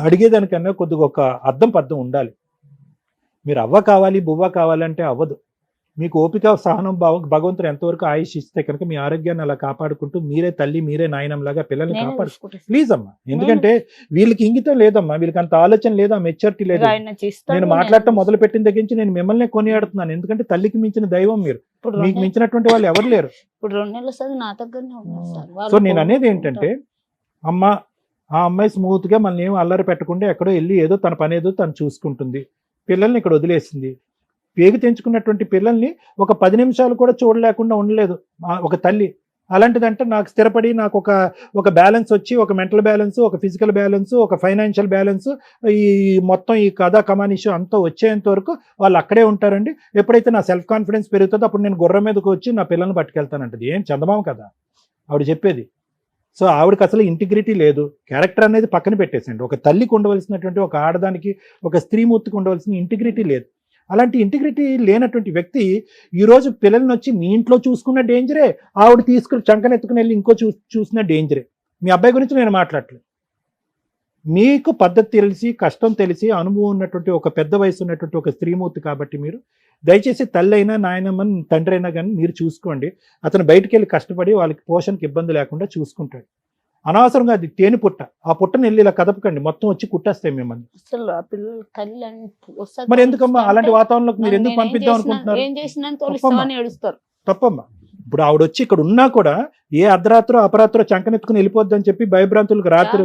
అడిగేదానికన్నా కొద్దిగా ఒక అర్థం పద్ధం ఉండాలి. మీరు అవ్వ కావాలి బువ్వ కావాలంటే అవ్వదు. మీకు ఓపిక సహనం భగవంతుడు ఎంతవరకు ఆయుష్ ఇస్తే కనుక మీ ఆరోగ్యాన్ని అలా కాపాడుకుంటూ మీరే తల్లి మీరే నాయనంలాగా పిల్లల్ని కాపాడుకుంటారు ప్లీజ్ అమ్మా. ఎందుకంటే వీళ్ళకి ఇంగితం లేదమ్మా, వీళ్ళకి అంత ఆలోచన లేదా, మెచ్యూరిటీ లేదు. నేను మాట్లాడటం మొదలు పెట్టిన దగ్గర నుంచి నేను మిమ్మల్ని కొనియాడుతున్నాను. ఎందుకంటే తల్లికి మించిన దైవం మీరు, మీకు మించినటువంటి వాళ్ళు ఎవరు లేరు. సో నేను అనేది ఏంటంటే అమ్మ ఆ అమ్మాయి స్మూత్ గా మనల్ని ఏం అల్లరి పెట్టకుండా ఎక్కడో వెళ్ళి ఏదో తన పని ఏదో తను చూసుకుంటుంది. పిల్లల్ని ఇక్కడ వదిలేసింది. పేగు తెంచుకున్నటువంటి పిల్లల్ని ఒక 10 నిమిషాలు కూడా చూడలేకుండా ఉండలేదు ఒక తల్లి. అలాంటిదంటే నాకు స్థిరపడి నాకు ఒక బ్యాలెన్స్ వచ్చి, ఒక మెంటల్ బ్యాలెన్స్, ఒక ఫిజికల్ బ్యాలెన్స్, ఒక ఫైనాన్షియల్ బ్యాలెన్స్, ఈ మొత్తం ఈ కథా కమానిషు అంతా వచ్చేంత వరకు వాళ్ళు అక్కడే ఉంటారండి. ఎప్పుడైతే నా సెల్ఫ్ కాన్ఫిడెన్స్ పెరుగుతుందో అప్పుడు నేను గుర్రం మీదకి వచ్చి నా పిల్లల్ని పట్టుకెళ్తానంటది. ఏం చందమామ కదా ఆవిడ చెప్పేది. సో ఆవిడకి అసలు ఇంటిగ్రిటీ లేదు. క్యారెక్టర్ అనేది పక్కన పెట్టేసండి. ఒక తల్లికి ఉండవలసినటువంటి, ఒక ఆడదానికి, ఒక స్త్రీమూర్తికి ఉండవలసిన ఇంటిగ్రిటీ లేదు. అలాంటి ఇంటిగ్రిటీ లేనటువంటి వ్యక్తి ఈరోజు పిల్లల్ని వచ్చి మీ ఇంట్లో చూసుకున్న డేంజరే, ఆవిడ తీసుకుని చంకనెత్తుకుని వెళ్ళి ఇంకో చూసిన డేంజరే. మీ అబ్బాయి గురించి నేను మాట్లాడలేదు. మీకు పద్ధతి తెలిసి, కష్టం తెలిసి, అనుభవం ఉన్నటువంటి ఒక పెద్ద వయసు ఉన్నటువంటి ఒక స్త్రీమూర్తి కాబట్టి మీరు దయచేసి తల్లి అయినా నాయనమ్మని తండ్రి అయినా కానీ మీరు చూసుకోండి. అతను బయటికి వెళ్ళి కష్టపడి వాళ్ళకి పోషణకి ఇబ్బంది లేకుండా చూసుకుంటాడు. అనవసరంగా అది తేనె పుట్ట, ఆ పుట్టని వెళ్ళి ఇలా కదపకండి, మొత్తం వచ్చి కుట్టేస్తాయి మిమ్మల్ని. మరి ఎందుకమ్మా అలాంటి వాతావరణంలోకి మీరు ఎందుకు పంపిద్దాం అనుకుంటున్నారు? తప్పమ్మా. ఇప్పుడు ఆవిడ వచ్చి ఇక్కడ ఉన్నా కూడా ఏ అర్ధరాత్రో అపరాత్రో చంకనెత్తుకుని వెళ్ళిపోద్దని చెప్పి భయభ్రాంతులకు రాత్రి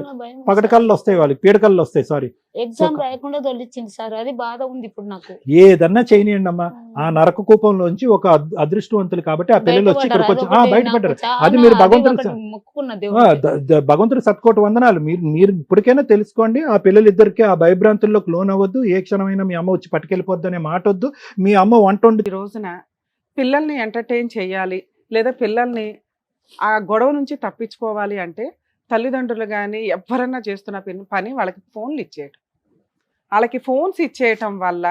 పగటకల్లో వస్తాయి, వాళ్ళకి పీడకల్లో వస్తాయి. సారీ, ఎగ్జామ్ రాయకుండా తొలిచింది సార్, అది బాధ ఉంది ఇప్పుడు నాకు. ఏదన్నా చేయనియండి అమ్మా. ఆ నరక కూపంలో నుంచి ఒక అదృష్టవంతులు కాబట్టి ఆ పిల్లలు వచ్చి ఇక్కడికి వచ్చి బయటపడ్డారు. అది మీరు భగవంతుడి సత్కోటి వందనాలు. మీరు ఇప్పటికైనా తెలుసుకోండి. ఆ పిల్లలిద్దరికి ఆ భయభ్రాంతుల్లోకి లోన్ అవ్వద్దు. ఏ క్షణమైనా మీ అమ్మ వచ్చి పట్టుకెళ్ళిపోద్దు అనే మాట వద్దు. మీ అమ్మ వంట వండి ఈ రోజున పిల్లల్ని ఎంటర్టైన్ చేయాలి, లేదా పిల్లల్ని ఆ గొడవ నుంచి తప్పించుకోవాలి అంటే తల్లిదండ్రులు కానీ ఎవరన్నా చేస్తున్న పని వాళ్ళకి ఫోన్లు ఇచ్చేయటం. వాళ్ళకి ఫోన్స్ ఇచ్చేయటం వల్ల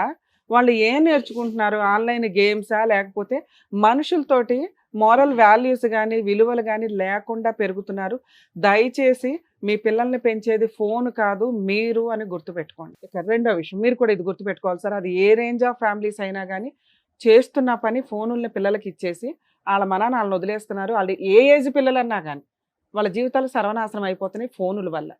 వాళ్ళు ఏం నేర్చుకుంటున్నారు? ఆన్లైన్ గేమ్సా, లేకపోతే మనుషులతోటి మోరల్ వాల్యూస్ కానీ విలువలు కానీ లేకుండా పెరుగుతున్నారు. దయచేసి మీ పిల్లల్ని పెంచేది ఫోన్ కాదు మీరు అని గుర్తుపెట్టుకోండి. రెండో విషయం మీరు కూడా ఇది గుర్తుపెట్టుకోవాలి సార్, అది ఏ రేంజ్ ఆఫ్ ఫ్యామిలీస్ అయినా కానీ చేస్తున్న పని ఫోనుల్ని పిల్లలకి ఇచ్చేసి వాళ్ళ వాళ్ళని వదిలేస్తున్నారు. వాళ్ళు ఏ ఏజ్ పిల్లలన్నా కానీ వాళ్ళ జీవితాలు సర్వనాశనం అయిపోతున్నాయి ఫోనుల వల్ల.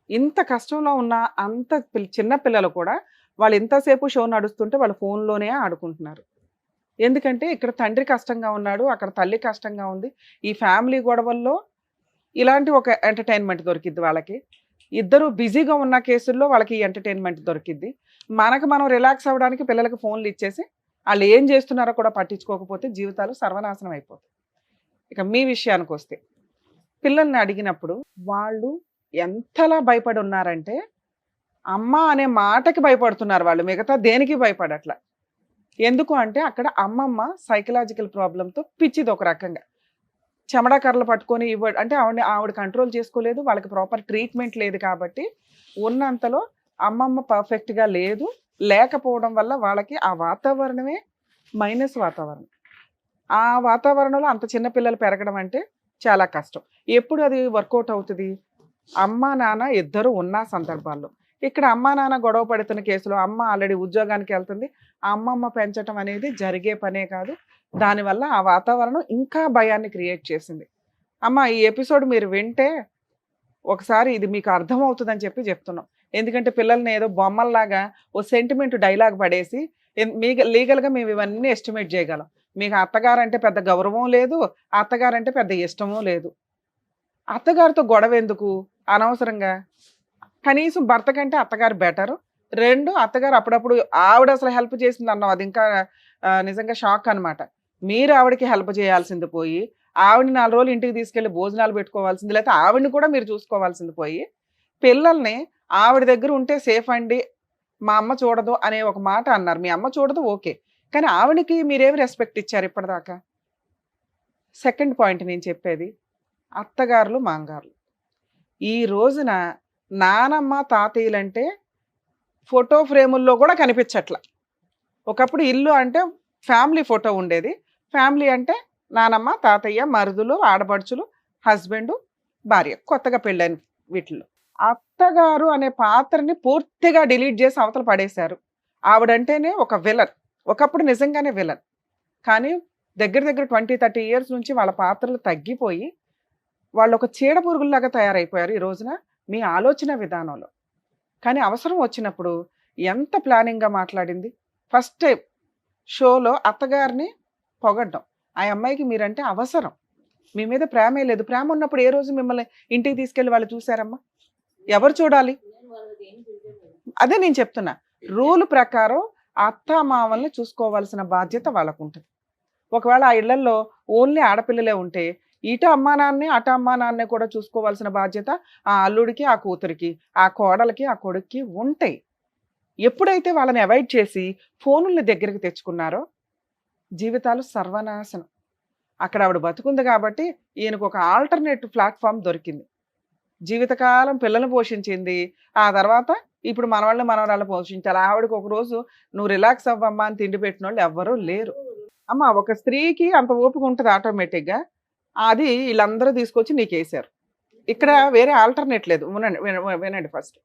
ఇంత కష్టంలో ఉన్న అంత చిన్న పిల్లలు కూడా వాళ్ళు ఎంతసేపు షో నడుస్తుంటే వాళ్ళ ఫోన్లోనే ఆడుకుంటున్నారు. ఎందుకంటే ఇక్కడ తండ్రి కష్టంగా ఉన్నాడు, అక్కడ తల్లి కష్టంగా ఉంది. ఈ ఫ్యామిలీ గొడవల్లో ఇలాంటి ఒక ఎంటర్టైన్మెంట్ దొరికిద్ది వాళ్ళకి. ఇద్దరు బిజీగా ఉన్న కేసుల్లో వాళ్ళకి ఈ ఎంటర్టైన్మెంట్ దొరికిద్ది. మనం రిలాక్స్ అవ్వడానికి పిల్లలకి ఫోన్లు ఇచ్చేసి వాళ్ళు ఏం చేస్తున్నారో కూడా పట్టించుకోకపోతే జీవితాలు సర్వనాశనం అయిపోతాయి. ఇక మీ విషయానికి వస్తే పిల్లల్ని అడిగినప్పుడు వాళ్ళు ఎంతలా భయపడి ఉన్నారంటే అమ్మ అనే మాటకి భయపడుతున్నారు వాళ్ళు, మిగతా దేనికి భయపడట్లా. ఎందుకు అంటే అక్కడ అమ్మమ్మ సైకలాజికల్ ప్రాబ్లంతో పిచ్చిది ఒక రకంగా. చెమడా కర్రలు పట్టుకొని అంటే ఆవిడ కంట్రోల్ చేసుకోలేదు, వాళ్ళకి ప్రాపర్ ట్రీట్మెంట్ లేదు. కాబట్టి ఉన్నంతలో అమ్మమ్మ పర్ఫెక్ట్గా లేకపోవడం వల్ల వాళ్ళకి ఆ వాతావరణమే మైనస్ వాతావరణం. ఆ వాతావరణంలో అంత చిన్న పిల్లలు పెరగడం అంటే చాలా కష్టం. ఎప్పుడు అది వర్కౌట్ అవుతుంది? అమ్మ నాన్న ఇద్దరు ఉన్న సందర్భాల్లో. ఇక్కడ అమ్మ నాన్న గొడవ పడుతున్న కేసులో అమ్మ ఆల్రెడీ ఉద్యోగానికి వెళ్తుంది, ఆ అమ్మమ్మ పెంచడం అనేది జరిగే పనే కాదు. దానివల్ల ఆ వాతావరణం ఇంకా భయాన్ని క్రియేట్ చేసింది. అమ్మ ఈ ఎపిసోడ్ మీరు వింటే ఒకసారి ఇది మీకు అర్థమవుతుందని చెప్తున్నాం. ఎందుకంటే పిల్లల్ని ఏదో బొమ్మల్లాగా ఓ సెంటిమెంట్ డైలాగ్ పడేసి లీగల్గా మేము ఇవన్నీ ఎస్టిమేట్ చేయగలం. మీకు అత్తగారంటే పెద్ద గౌరవం లేదు, అత్తగారంటే పెద్ద ఇష్టమూ లేదు. అత్తగారితో గొడవ ఎందుకు అనవసరంగా? కనీసం భర్త కంటే అత్తగారు బెటరు. 2 అత్తగారు అప్పుడప్పుడు ఆవిడ అసలు హెల్ప్ చేసింది అన్నాం, అది ఇంకా నిజంగా షాక్ అనమాట. మీరు ఆవిడకి హెల్ప్ చేయాల్సింది పోయి ఆవిడని 4 రోజులు ఇంటికి తీసుకెళ్ళి భోజనాలు పెట్టుకోవాల్సింది, లేకపోతే ఆవిడని కూడా మీరు చూసుకోవాల్సింది పోయి పిల్లల్ని ఆవిడ దగ్గర ఉంటే సేఫ్ అండి, మా అమ్మ చూడదు అనే ఒక మాట అన్నారు. మీ అమ్మ చూడదు ఓకే, కానీ ఆవిడకి మీరేమి రెస్పెక్ట్ ఇచ్చారు ఇప్పటిదాకా? సెకండ్ పాయింట్ నేను చెప్పేది, అత్తగారులు మాంగారులు. ఈ రోజున నానమ్మ తాతయ్యలంటే ఫోటో ఫ్రేముల్లో కూడా కనిపించట్ల. ఒకప్పుడు ఇల్లు అంటే ఫ్యామిలీ ఫోటో ఉండేది. ఫ్యామిలీ అంటే నానమ్మ తాతయ్య మరుదులు ఆడపడుచులు హస్బెండ్ భార్య, కొత్తగా పెళ్ళైన వీటిల్లో. అత్తగారు అనే పాత్రని పూర్తిగా డిలీట్ చేసి అవతల పడేశారు. ఆవిడంటేనే ఒక విలన్. ఒకప్పుడు నిజంగానే విలన్, కానీ దగ్గర 20-30 ఇయర్స్ నుంచి వాళ్ళ పాత్రలు తగ్గిపోయి వాళ్ళు ఒక చీడ పురుగుల్లాగా తయారైపోయారు ఈ రోజున మీ ఆలోచన విధానంలో. కానీ అవసరం వచ్చినప్పుడు ఎంత ప్లానింగ్గా మాట్లాడింది. ఫస్ట్ టైం షోలో అత్తగారిని పొగడ్డం, ఆ అమ్మాయికి మీరంటే అవసరం, మీ మీద ప్రేమే లేదు. ప్రేమ ఉన్నప్పుడు ఏ రోజు మిమ్మల్ని ఇంటికి తీసుకెళ్ళి వాళ్ళు చూసారమ్మా? ఎవరు చూడాలి? అదే నేను చెప్తున్నా, రూల్ ప్రకారం అత్త మామల్ని చూసుకోవాల్సిన బాధ్యత వాళ్ళకు ఉంటుంది. ఒకవేళ ఆ ఇళ్లలో ఓన్లీ ఆడపిల్లలే ఉంటే ఇటు అమ్మా నాన్నే అటు అమ్మా నాన్నే కూడా చూసుకోవాల్సిన బాధ్యత ఆ అల్లుడికి ఆ కూతురికి ఆ కోడలికి ఆ కొడుక్కి ఉంటాయి. ఎప్పుడైతే వాళ్ళని అవాయిడ్ చేసి ఫోనుల్ని దగ్గరికి తెచ్చుకున్నారో జీవితాలు సర్వనాశనం. అక్కడ ఆవిడ బతుకుంది కాబట్టి ఈయనకు ఒక ఆల్టర్నేట్ ప్లాట్ఫామ్ దొరికింది. జీవితకాలం పిల్లల్ని పోషించింది, ఆ తర్వాత ఇప్పుడు మనవాళ్ళని పోషించాలి. ఆవిడకి ఒకరోజు నువ్వు రిలాక్స్ అవ్వమ్మా అని తిండి పెట్టిన వాళ్ళు ఎవ్వరూ లేరు. అమ్మ ఒక స్త్రీకి అంత ఓపిక ఉంటుంది ఆటోమేటిక్గా, అది వీళ్ళందరూ తీసుకొచ్చి నీకు వేసారు. ఇక్కడ వేరే ఆల్టర్నేట్ లేదు. వినండి ఫస్ట్.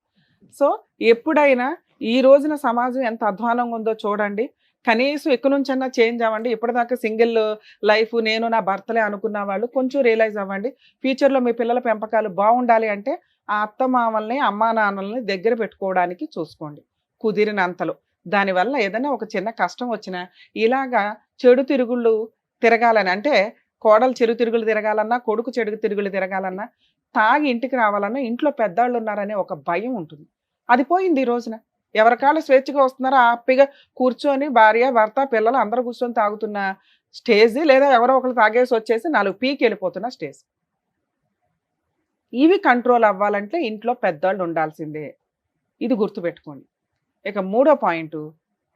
సో ఎప్పుడైనా ఈ రోజున సమాజం ఎంత అధ్వానంగా ఉందో చూడండి. కనీసం ఇక్కడ నుంచన్నా చేంజ్ అవ్వండి. ఇప్పటిదాకా సింగిల్ లైఫ్ నేను నా భర్తలే అనుకున్న వాళ్ళు కొంచెం రియలైజ్ అవ్వండి. ఫ్యూచర్లో మీ పిల్లల పెంపకాలు బాగుండాలి అంటే ఆ అత్త మామల్ని అమ్మా నాన్నల్ని దగ్గర పెట్టుకోవడానికి చూసుకోండి కుదిరినంతలో. దానివల్ల ఏదైనా ఒక చిన్న కష్టం వచ్చినా ఇలాగా చెడు తిరుగుళ్ళు తిరగాలని, అంటే కోడలు చెడు తిరుగులు తిరగాలన్నా కొడుకు చెడు తిరుగులు తిరగాలన్నా తాగి ఇంటికి రావాలన్నా ఇంట్లో పెద్దవాళ్ళు ఉన్నారనే ఒక భయం ఉంటుంది. అది పోయింది ఈ రోజున. ఎవరికాళ్ళు స్వేచ్ఛగా వస్తున్నారో హ్యాపీగా కూర్చొని భార్య భర్త పిల్లలు అందరూ కూర్చొని తాగుతున్న స్టేజ్, లేదా ఎవరో ఒకరు తాగేసి వచ్చేసి 4 పీకి వెళ్ళిపోతున్న స్టేజ్. ఇవి కంట్రోల్ అవ్వాలంటే ఇంట్లో పెద్దవాళ్ళు ఉండాల్సిందే. ఇది గుర్తుపెట్టుకోండి. ఇక 3వ పాయింట్,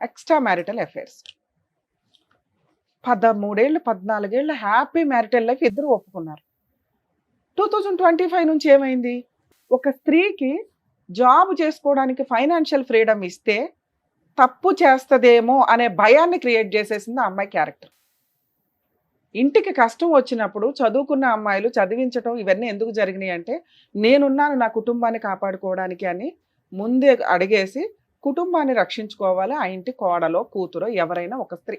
ఎక్స్ట్రా మ్యారిటల్ అఫైర్స్. 13 ఏళ్ళు 14 ఏళ్ళు హ్యాపీ మ్యారిటల్ లైఫ్ ఇద్దరు ఒప్పుకున్నారు. 2025 నుంచి ఏమైంది? ఒక స్త్రీకి జాబ్ చేసుకోవడానికి ఫైనాన్షియల్ ఫ్రీడమ్ ఇస్తే తప్పు చేస్తదేమో అనే భయాన్ని క్రియేట్ చేసేసింది ఆ అమ్మాయి క్యారెక్టర్. ఇంటికి కష్టం వచ్చినప్పుడు చదువుకున్న అమ్మాయిలు చదివించడం ఇవన్నీ ఎందుకు జరిగినాయి అంటే నేనున్నాను నా కుటుంబాన్ని కాపాడుకోవడానికి అని ముందే అడిగేసి కుటుంబాన్ని రక్షించుకోవాలి. ఆ ఇంటి కోడలో కూతురో ఎవరైనా ఒక స్త్రీ.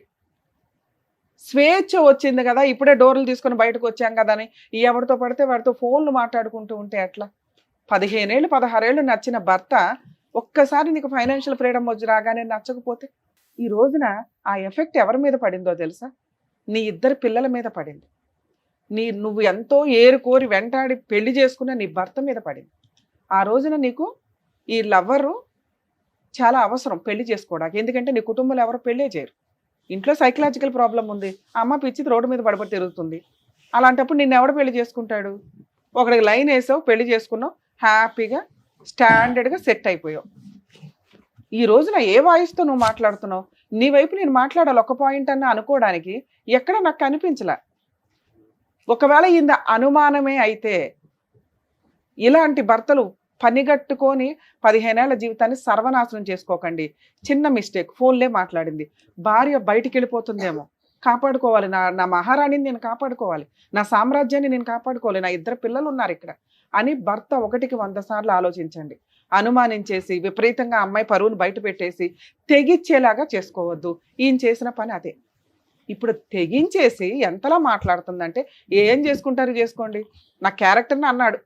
స్వేచ్ఛ వచ్చింది కదా, ఇప్పుడే డోర్లు తీసుకొని బయటకు వచ్చాం కదా అని ఎవరితో పడితే వాడితో ఫోన్లు మాట్లాడుకుంటూ ఉంటే ఎట్లా? 15 ఏళ్ళు 16 ఏళ్ళు నచ్చిన భర్త ఒక్కసారి నీకు ఫైనాన్షియల్ ఫ్రీడమ్ వచ్చి రాగానే నచ్చకపోతే ఈ రోజున ఆ ఎఫెక్ట్ ఎవరి మీద పడిందో తెలుసా? నీ 2 పిల్లల మీద పడింది. నువ్వు ఎంతో ఏరుకోరి వెంటాడి పెళ్లి చేసుకున్న నీ భర్త మీద పడింది. ఆ రోజున నీకు ఈ లవ్వరు చాలా అవసరం పెళ్లి చేసుకోవడానికి. ఎందుకంటే నీ కుటుంబంలో ఎవరు పెళ్ళే చేయరు. ఇంట్లో సైకలాజికల్ ప్రాబ్లం ఉంది. అమ్మ పిచ్చిది రోడ్డు మీద పడిపడి తిరుగుతుంది. అలాంటప్పుడు నిన్ను ఎవడు పెళ్లి చేసుకుంటాడు? ఒకడికి లైన్ వేసావు, పెళ్లి చేసుకున్నావు, హ్యాపీగా స్టాండర్డ్గా సెట్ అయిపోయావు. ఈ రోజున ఏ వాయిస్తో నువ్వు మాట్లాడుతున్నావు? నీ వైపు నేను మాట్లాడాలి ఒక పాయింట్ అన్న అనుకోవడానికి ఎక్కడ నాకు కనిపించలే. ఒకవేళ ఇంత అనుమానమే అయితే ఇలాంటి భర్తలు పనిగట్టుకొని 15 ఏళ్ల జీవితాన్ని సర్వనాశనం చేసుకోకండి. చిన్న మిస్టేక్, ఫోన్లే మాట్లాడింది, భార్య బయటికి వెళ్ళిపోతుందేమో, కాపాడుకోవాలి, నా మహారాణిని నేను కాపాడుకోవాలి, నా సామ్రాజ్యాన్ని నేను కాపాడుకోవాలి, నా 2 పిల్లలు ఉన్నారు ఇక్కడ అని భర్త 1కి 100 సార్లు ఆలోచించండి. అనుమానించేసి విపరీతంగా అమ్మాయి పరువును బయట పెట్టేసి తెగిచ్చేలాగా చేసుకోవద్దు. ఈయన చేసిన పని అదే. ఇప్పుడు తెగించేసి ఎంతలా మాట్లాడుతుందంటే ఏం చేసుకుంటారు చేసుకోండి, నా క్యారెక్టర్ని అన్నాడు.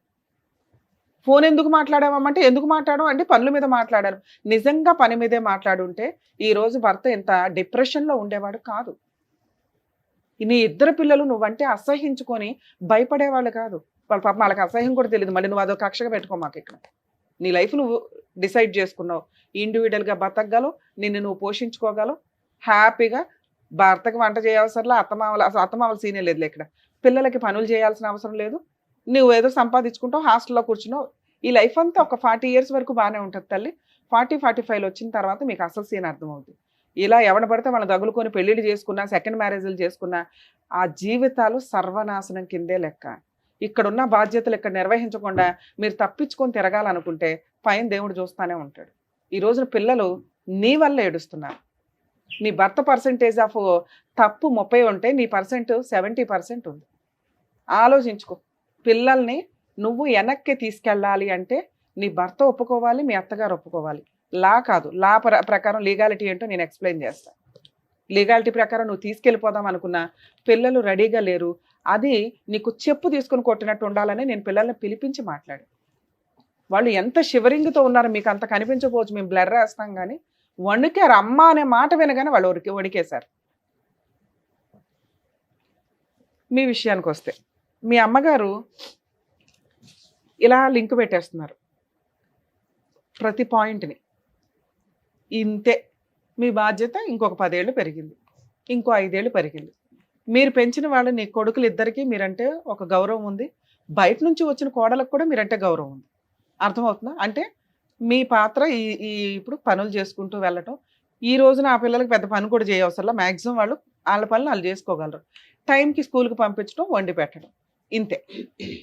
ఫోన్ ఎందుకు మాట్లాడామంటే ఎందుకు మాట్లాడడం అంటే పనుల మీద మాట్లాడాను. నిజంగా పని మీదే మాట్లాడుంటే ఈరోజు భర్త ఇంత డిప్రెషన్లో ఉండేవాడు కాదు. నీ 2 పిల్లలు నువ్వంటే అసహించుకొని భయపడేవాళ్ళు కాదు. వాళ్ళ పాపం వాళ్ళకి అసహ్యం కూడా తెలియదు. మళ్ళీ నువ్వు అదొక కక్షగా పెట్టుకో మాకు. ఇక్కడ నీ లైఫ్ నువ్వు డిసైడ్ చేసుకున్నావు. ఇండివిజువల్గా బతకగలవు, నిన్ను నువ్వు పోషించుకోగలవు, హ్యాపీగా. భర్తకి వంట చేయవసరంలో అత్తమావల సీనే లేదు ఇక్కడ. పిల్లలకి పనులు చేయాల్సిన అవసరం లేదు. నువ్వు ఏదో సంపాదించుకుంటావు, హాస్టల్లో కూర్చున్నావు. ఈ లైఫ్ అంతా ఒక 40 years వరకు బాగానే ఉంటుంది తల్లి. 40-45 వచ్చిన తర్వాత మీకు అసలు సీన్ అర్థమవుతుంది. ఇలా ఎవడ పడితే వాళ్ళని తగులుకొని పెళ్ళిళ్ళు చేసుకున్నా, సెకండ్ మ్యారేజ్లు చేసుకున్నా ఆ జీవితాలు సర్వనాశనం కిందే లెక్క. ఇక్కడున్న బాధ్యతలు ఇక్కడ నిర్వహించకుండా మీరు తప్పించుకొని తిరగాలనుకుంటే పైన దేవుడు చూస్తూనే ఉంటాడు. ఈ రోజున పిల్లలు నీ వల్ల ఏడుస్తున్నారు. నీ భర్త పర్సంటేజ్ ఆఫ్ తప్పు 30 ఉంటే నీ పర్సెంట్ 70% ఉంది. ఆలోచించుకో. పిల్లల్ని నువ్వు వెనక్కి తీసుకెళ్ళాలి అంటే నీ భర్త ఒప్పుకోవాలి, మీ అత్తగారు ఒప్పుకోవాలి. లా కాదు, లా ప్రకారం లీగాలిటీ ఏంటో నేను ఎక్స్ప్లెయిన్ చేస్తాను. లీగాలిటీ ప్రకారం నువ్వు తీసుకెళ్ళిపోదాం అనుకున్నా పిల్లలు రెడీగా లేరు. అది నీకు చెప్పు తీసుకుని కొట్టినట్టు ఉండాలని నేను పిల్లల్ని పిలిపించి మాట్లాడాను. వాళ్ళు ఎంత షివరింగ్తో ఉన్నారో మీకు అంత కనిపించకపోవచ్చు, మేము బ్లర్ వేస్తాం కానీ వణికారు. అమ్మ అనే మాట వినగానే వాళ్ళు వణికేశారు. మీ విషయానికి వస్తే మీ అమ్మగారు ఇలా లింక్ పెట్టేస్తున్నారు ప్రతి పాయింట్ని. ఇంతే మీ బాధ్యత. ఇంకొక 10 ఏళ్ళు పెరిగింది, ఇంకో 5 ఏళ్ళు పెరిగింది. మీరు పెంచిన వాళ్ళు నీ కొడుకులు ఇద్దరికి మీరంటే ఒక గౌరవం ఉంది. బయట నుంచి వచ్చిన కోడలకు కూడా మీరంటే గౌరవం ఉంది. అర్థమవుతుందా? అంటే మీ పాత్ర ఇప్పుడు పనులు చేసుకుంటూ వెళ్ళటం. ఈ రోజున ఆ పిల్లలకి పెద్ద పని కూడా చేయవసరంలా. మ్యాక్సిమం వాళ్ళు వాళ్ళ పనులు వాళ్ళు చేసుకోగలరు. టైంకి స్కూల్కి పంపించడం, వండి పెట్టడం, ఇంతే.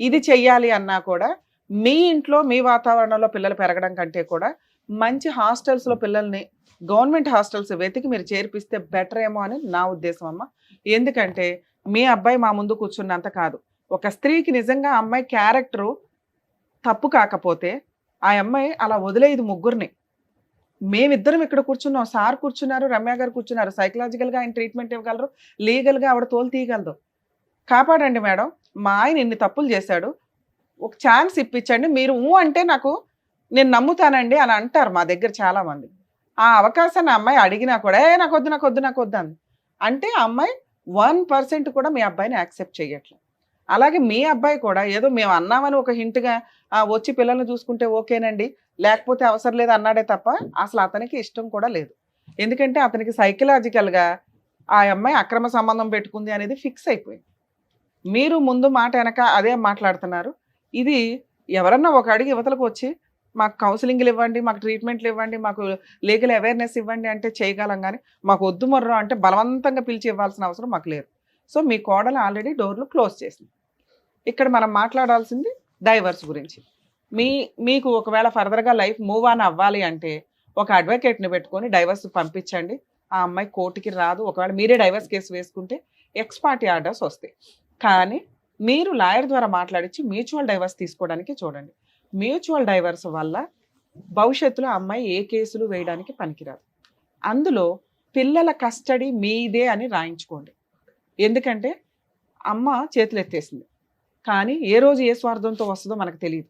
ఇది చెయ్యాలి అన్నా కూడా మీ ఇంట్లో మీ వాతావరణంలో పిల్లలు పెరగడం కంటే కూడా మంచి హాస్టల్స్లో పిల్లల్ని, గవర్నమెంట్ హాస్టల్స్ వెతికి మీరు చేర్పిస్తే బెటర్ ఏమో అని నా ఉద్దేశం అమ్మ. ఎందుకంటే మీ అబ్బాయి మా ముందు కూర్చున్నంత కాదు. ఒక స్త్రీకి నిజంగా అమ్మాయి క్యారెక్టరు తప్పు కాకపోతే ఆ అమ్మాయి అలా వదిలేది ముగ్గురిని. మేమిద్దరం ఇక్కడ కూర్చున్నాం, సార్ కూర్చున్నారు, రమ్య గారు కూర్చున్నారు. సైకలాజికల్గా ఆయన ట్రీట్మెంట్ ఇవ్వగలరు, లీగల్గా ఆవిడ తోలు తీయగలదు. కాపాడండి మేడం, మా ఆయన ఇన్ని తప్పులు చేశాడు, ఒక ఛాన్స్ ఇప్పించండి. మీరు అంటే నేను నమ్ముతానండి అని అంటారు మా దగ్గర చాలామంది. ఆ అవకాశాన్ని అమ్మాయి అడిగినా కూడా నాకు వద్దు అంది. అంటే ఆ అమ్మాయి 1% కూడా మీ అబ్బాయిని యాక్సెప్ట్ చేయట్లేదు. అలాగే మీ అబ్బాయి కూడా ఏదో మేము అన్నామని ఒక హింట్గా వచ్చి పిల్లల్ని చూసుకుంటే ఓకేనండి, లేకపోతే అవసరం లేదు అన్నాడే తప్ప అసలు అతనికి ఇష్టం కూడా లేదు. ఎందుకంటే అతనికి సైకలాజికల్గా ఆ అమ్మాయి అక్రమ సంబంధం పెట్టుకుంది అనేది ఫిక్స్ అయిపోయింది. మీరు ముందు మాట వెనక అదే మాట్లాడుతున్నారు. ఇది ఎవరన్నా ఒక అడిగి యువతలకు వచ్చి మాకు కౌన్సిలింగ్లు ఇవ్వండి, మాకు ట్రీట్మెంట్లు ఇవ్వండి, మాకు లీగల్ అవేర్నెస్ ఇవ్వండి అంటే చేయగలం. కానీ మాకు వద్దు మొర్రో అంటే బలవంతంగా పిలిచి ఇవ్వాల్సిన అవసరం మాకు లేదు. సో మీ కోడలు ఆల్రెడీ డోర్లు క్లోజ్ చేసింది. ఇక్కడ మనం మాట్లాడాల్సింది డైవర్స్ గురించి. మీకు ఒకవేళ ఫర్దర్గా లైఫ్ మూవ్ ఆన్ అవ్వాలి అంటే ఒక అడ్వకేట్ని పెట్టుకొని డైవర్స్ పంపించండి. ఆ అమ్మాయి కోర్టుకి రాదు. ఒకవేళ మీరే డైవర్స్ కేసు వేసుకుంటే ఎక్స్ పార్టీ ఆర్డర్స్ వస్తాయి. కానీ మీరు లాయర్ ద్వారా మాట్లాడించి మ్యూచువల్ డైవర్స్ తీసుకోవడానికి చూడండి. మ్యూచువల్ డైవర్స్ వల్ల భవిష్యత్తులో ఆ అమ్మాయి ఏ కేసులు వేయడానికి పనికిరాదు. అందులో పిల్లల కస్టడీ మీదే అని రాయించుకోండి. ఎందుకంటే అమ్మ చేతులు ఎత్తేసింది, కానీ ఏ రోజు ఏ స్వార్థంతో వస్తుందో మనకు తెలియదు.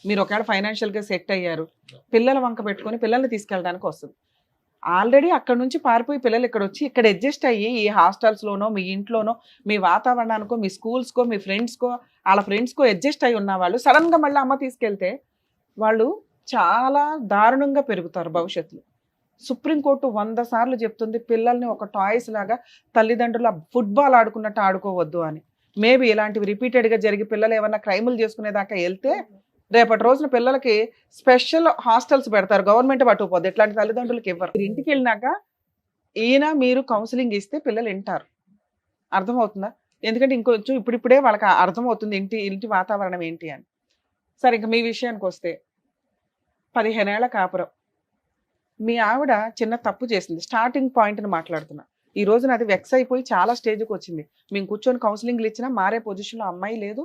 మీరు ఒకవేళ ఫైనాన్షియల్గా సెట్ అయ్యారు, పిల్లల వంక పెట్టుకొని పిల్లల్ని తీసుకెళ్ళడానికి వస్తుంది. ఆల్రెడీ అక్కడ నుంచి పారిపోయి పిల్లలు ఇక్కడ వచ్చి ఇక్కడ అడ్జస్ట్ అయ్యి ఈ హాస్టల్స్లోనో మీ ఇంట్లోనో మీ వాతావరణానికో మీ స్కూల్స్కో మీ ఫ్రెండ్స్కో వాళ్ళ ఫ్రెండ్స్కో అడ్జస్ట్ అయి ఉన్న వాళ్ళు సడన్గా మళ్ళీ అమ్మ తీసుకెళ్తే వాళ్ళు చాలా దారుణంగా పెరుగుతారు భవిష్యత్తులో. సుప్రీంకోర్టు 100 సార్లు చెప్తుంది పిల్లల్ని ఒక టాయ్స్ లాగా తల్లిదండ్రుల ఫుట్బాల్ ఆడుకున్నట్టు ఆడుకోవద్దు అని. మేబీ ఇలాంటివి రిపీటెడ్గా జరిగి పిల్లలు ఏమన్నా క్రైములు చేసుకునేదాకా వెళ్తే రేపటి రోజున పిల్లలకి స్పెషల్ హాస్టల్స్ పెడతారు, గవర్నమెంట్ పట్టుకుపోద్ది. ఇట్లాంటి తల్లిదండ్రులకి ఇవ్వరు. మీరు ఇంటికి వెళ్ళినాక ఈయన మీరు కౌన్సిలింగ్ ఇస్తే పిల్లలు వింటారు. అర్థమవుతుందా? ఎందుకంటే ఇంకొంచెం ఇప్పుడిప్పుడే వాళ్ళకి అర్థమవుతుంది ఇంటి వాతావరణం ఏంటి అని. సరే, ఇంకా మీ విషయానికి వస్తే 15 ఏళ్ల కాపురం. మీ ఆవిడ చిన్న తప్పు చేసింది, స్టార్టింగ్ పాయింట్ని మాట్లాడుతున్నా. ఈ రోజున అది వెక్స్ అయిపోయి చాలా స్టేజ్కి వచ్చింది. మేము కూర్చొని కౌన్సిలింగ్లు ఇచ్చినా మారే పొజిషన్లో అమ్మాయి లేదు.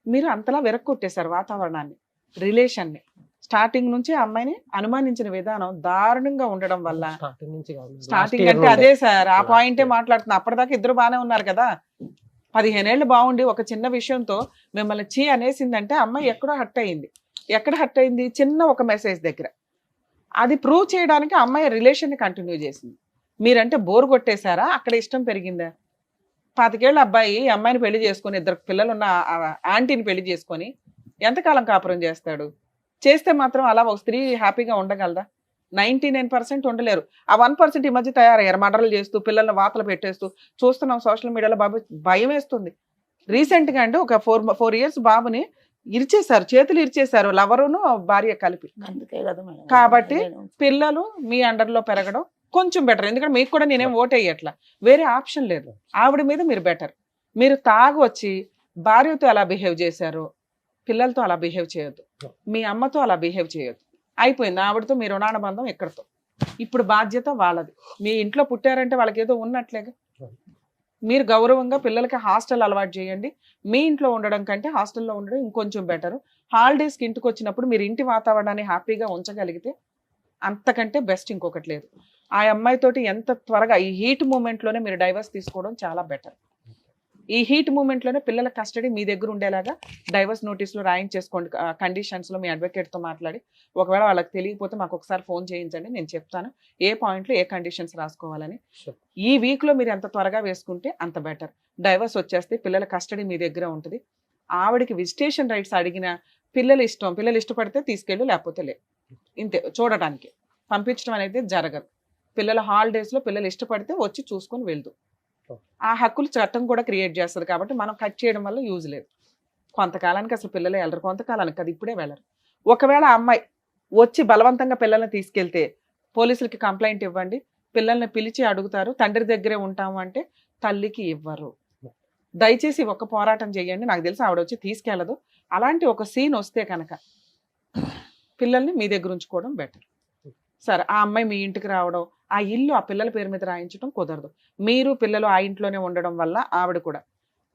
మీరు అంతలా వెరక్కొట్టేశారు వాతావరణాన్ని, రిలేషన్ని. స్టార్టింగ్ నుంచి ఆ అమ్మాయిని అనుమానించిన విధానం దారుణంగా ఉండడం వల్ల స్టార్టింగ్ నుంచి కాదు, స్టార్టింగ్ last year అంటే నుండే. అదే సార్, ఆ Last పాయింటే year. మాట్లాడుతున్నా. అప్పటిదాకా ఇద్దరు బాగానే ఉన్నారు కదా. 15 ఏళ్ళు బాగుండి ఒక చిన్న విషయంతో మిమ్మల్ని చీ అనేసిందంటే అమ్మాయి ఎక్కడో హట్ అయింది. ఎక్కడ హట్ అయింది? చిన్న ఒక మెసేజ్ దగ్గర. అది ప్రూవ్ చేయడానికి అమ్మాయి రిలేషన్ని కంటిన్యూ చేసింది. మీరంటే బోర్ కొట్టేశారా? అక్కడ ఇష్టం పెరిగిందా? 25 ఏళ్ళ అబ్బాయి అమ్మాయిని పెళ్లి చేసుకొని 2 పిల్లలు ఉన్న ఆంటీని పెళ్లి చేసుకొని ఎంతకాలం కాపురం చేస్తాడు? చేస్తే మాత్రం అలా ఒక స్త్రీ హ్యాపీగా ఉండగలదా? 99% ఉండలేరు. ఆ 1% ఈ మధ్య తయారయ్యారు, మర్డర్లు చేస్తూ పిల్లల్ని వాతలు పెట్టేస్తూ చూస్తున్నాం సోషల్ మీడియాలో. బాబు భయం వేస్తుంది. రీసెంట్గా అంటే ఒక 4 years బాబుని ఇరిచేశారు, చేతులు ఇరిచేశారు, లవరును భార్య కలిపి. అందుకే కదా మేడం. కాబట్టి పిల్లలు మీ అండర్లో పెరగడం కొంచెం బెటర్. ఎందుకంటే మీకు కూడా నేనేం ఓట్ అయ్యట్లా, వేరే ఆప్షన్ లేదు. ఆవిడ మీద మీరు బెటర్. మీరు తాగు వచ్చి భార్యతో ఎలా బిహేవ్ చేశారో పిల్లలతో అలా బిహేవ్ చేయొద్దు, మీ అమ్మతో అలా బిహేవ్ చేయొద్దు. అయిపోయింది. ఆవిడతో మీ రుణానుబంధం ఎక్కడితో. ఇప్పుడు బాధ్యత వాళ్ళది. మీ ఇంట్లో పుట్టారంటే వాళ్ళకి ఏదో ఉన్నట్లేగా. మీరు గౌరవంగా పిల్లలకి హాస్టల్ అలవాటు చేయండి. మీ ఇంట్లో ఉండడం కంటే హాస్టల్లో ఉండడం ఇంకొంచెం బెటర్. హాలిడేస్కి ఇంటికి వచ్చినప్పుడు మీరు ఇంటి వాతావరణాన్ని హ్యాపీగా ఉంచగలిగితే అంతకంటే బెస్ట్ ఇంకొకటి లేదు. ఆ అమ్మాయితోటి ఎంత త్వరగా ఈ హీట్ మూమెంట్లోనే మీరు డైవర్స్ తీసుకోవడం చాలా బెటర్. ఈ హీట్ మూమెంట్లోనే పిల్లల కస్టడీ మీ దగ్గర ఉండేలాగా డైవర్స్ నోటీసులు రాయించేసుకోండి. కండిషన్స్లో మీ అడ్వకేట్తో మాట్లాడి, ఒకవేళ వాళ్ళకి తెలియకపోతే మాకు ఒకసారి ఫోన్ చేయించండి, నేను చెప్తాను ఏ పాయింట్లో ఏ కండిషన్స్ రాసుకోవాలని. ఈ వీక్లో మీరు ఎంత త్వరగా వేసుకుంటే అంత బెటర్. డైవర్స్ వచ్చేస్తే పిల్లల కస్టడీ మీ దగ్గర ఉంటుంది. ఆవిడకి విజిటేషన్ రైట్స్ అడిగిన పిల్లలు ఇష్టపడితే తీసుకెళ్ళు, లేకపోతే లే. ఇంతే, చూడటానికి పంపించడం అనేది జరగదు. పిల్లల హాలిడేస్లో పిల్లలు ఇష్టపడితే వచ్చి చూసుకొని వెళ్తూ. ఆ హక్కులు చట్టం కూడా క్రియేట్ చేస్తుంది. కాబట్టి మనం కట్ చేయడం వల్ల యూజ్ లేదు. కొంతకాలానికి అసలు పిల్లలు వెళ్ళరు, కొంతకాలానికి అది ఇప్పుడే వెళ్ళరు. ఒకవేళ అమ్మాయి వచ్చి బలవంతంగా పిల్లల్ని తీసుకెళ్తే పోలీసులకి కంప్లైంట్ ఇవ్వండి. పిల్లల్ని పిలిచి అడుగుతారు, తండ్రి దగ్గరే ఉంటాము అంటే తల్లికి ఇవ్వరు. దయచేసి ఒక పోరాటం చేయండి. నాకు తెలిసి ఆవిడ వచ్చి తీసుకెళ్ళదు. అలాంటి ఒక సీన్ వస్తే కనుక పిల్లల్ని మీ దగ్గర ఉంచుకోవడం బెటర్. సరే, ఆ అమ్మాయి మీ ఇంటికి రావడం, ఆ ఇల్లు ఆ పిల్లల పేరు మీద రాయించడం కుదరదు. మీరు పిల్లలు ఆ ఇంట్లోనే ఉండడం వల్ల ఆవిడ కూడా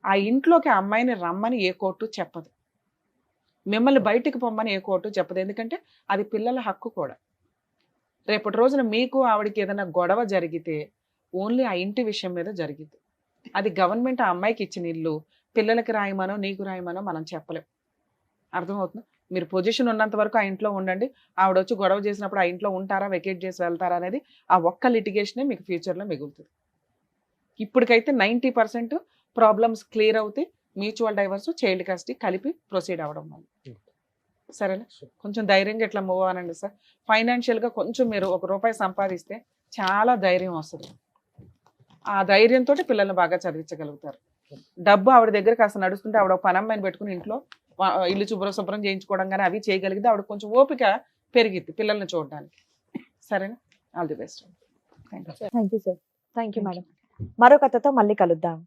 ఆ ఇంట్లోకి ఆ అమ్మాయిని రమ్మని ఏ కోర్టు చెప్పదు, మిమ్మల్ని బయటికి పొమ్మని ఏ కోర్టు చెప్పదు. ఎందుకంటే అది పిల్లల హక్కు కూడా. రేపటి రోజున మీకు ఆవిడకి ఏదైనా గొడవ జరిగితే ఓన్లీ ఆ ఇంటి విషయం మీద జరిగింది. అది గవర్నమెంట్ ఆ అమ్మాయికి ఇచ్చిన ఇల్లు, పిల్లలకి రాయమనో నీకు రాయమనో మనం చెప్పలేం. అర్థమవుతుంది? మీరు పొజిషన్ ఉన్నంత వరకు ఆ ఇంట్లో ఉండండి. ఆవిడ వచ్చి గొడవ చేసినప్పుడు ఆ ఇంట్లో ఉంటారా, వెకేట్ చేసి వెళ్తారా అనేది ఆ ఒక్క లిటిగేషనే మీకు ఫ్యూచర్లో మిగులుతుంది. ఇప్పటికైతే 90% ప్రాబ్లమ్స్ క్లియర్ అవుతాయి. మ్యూచువల్ డైవర్స్, చైల్డ్ కస్టడీ కలిపి ప్రొసీడ్ అవ్వడం వల్ల. సరేనా? కొంచెం ధైర్యంగా ఇట్లా మూవ్ అవ్వనండి సార్. ఫైనాన్షియల్గా కొంచెం మీరు ₹1 సంపాదిస్తే చాలా ధైర్యం వస్తుంది. ఆ ధైర్యంతో పిల్లల్ని బాగా చదివించగలుగుతారు. డబ్బు ఆవిడ దగ్గర కాస్త నడుస్తుంటే ఆవిడ ఒక పనమ్మాయిని పెట్టుకుని ఇంట్లో ఇల్లు శుభ్రం చేయించుకోవడం కానీ అవి చేయగలిగితే ఆవిడ కొంచెం ఓపిక పెరిగిద్ది పిల్లల్ని చూడడానికి. సరేనా? All the best. Thank you sir. Thank you madam. మరో కథతో మళ్ళీ కలుద్దాం.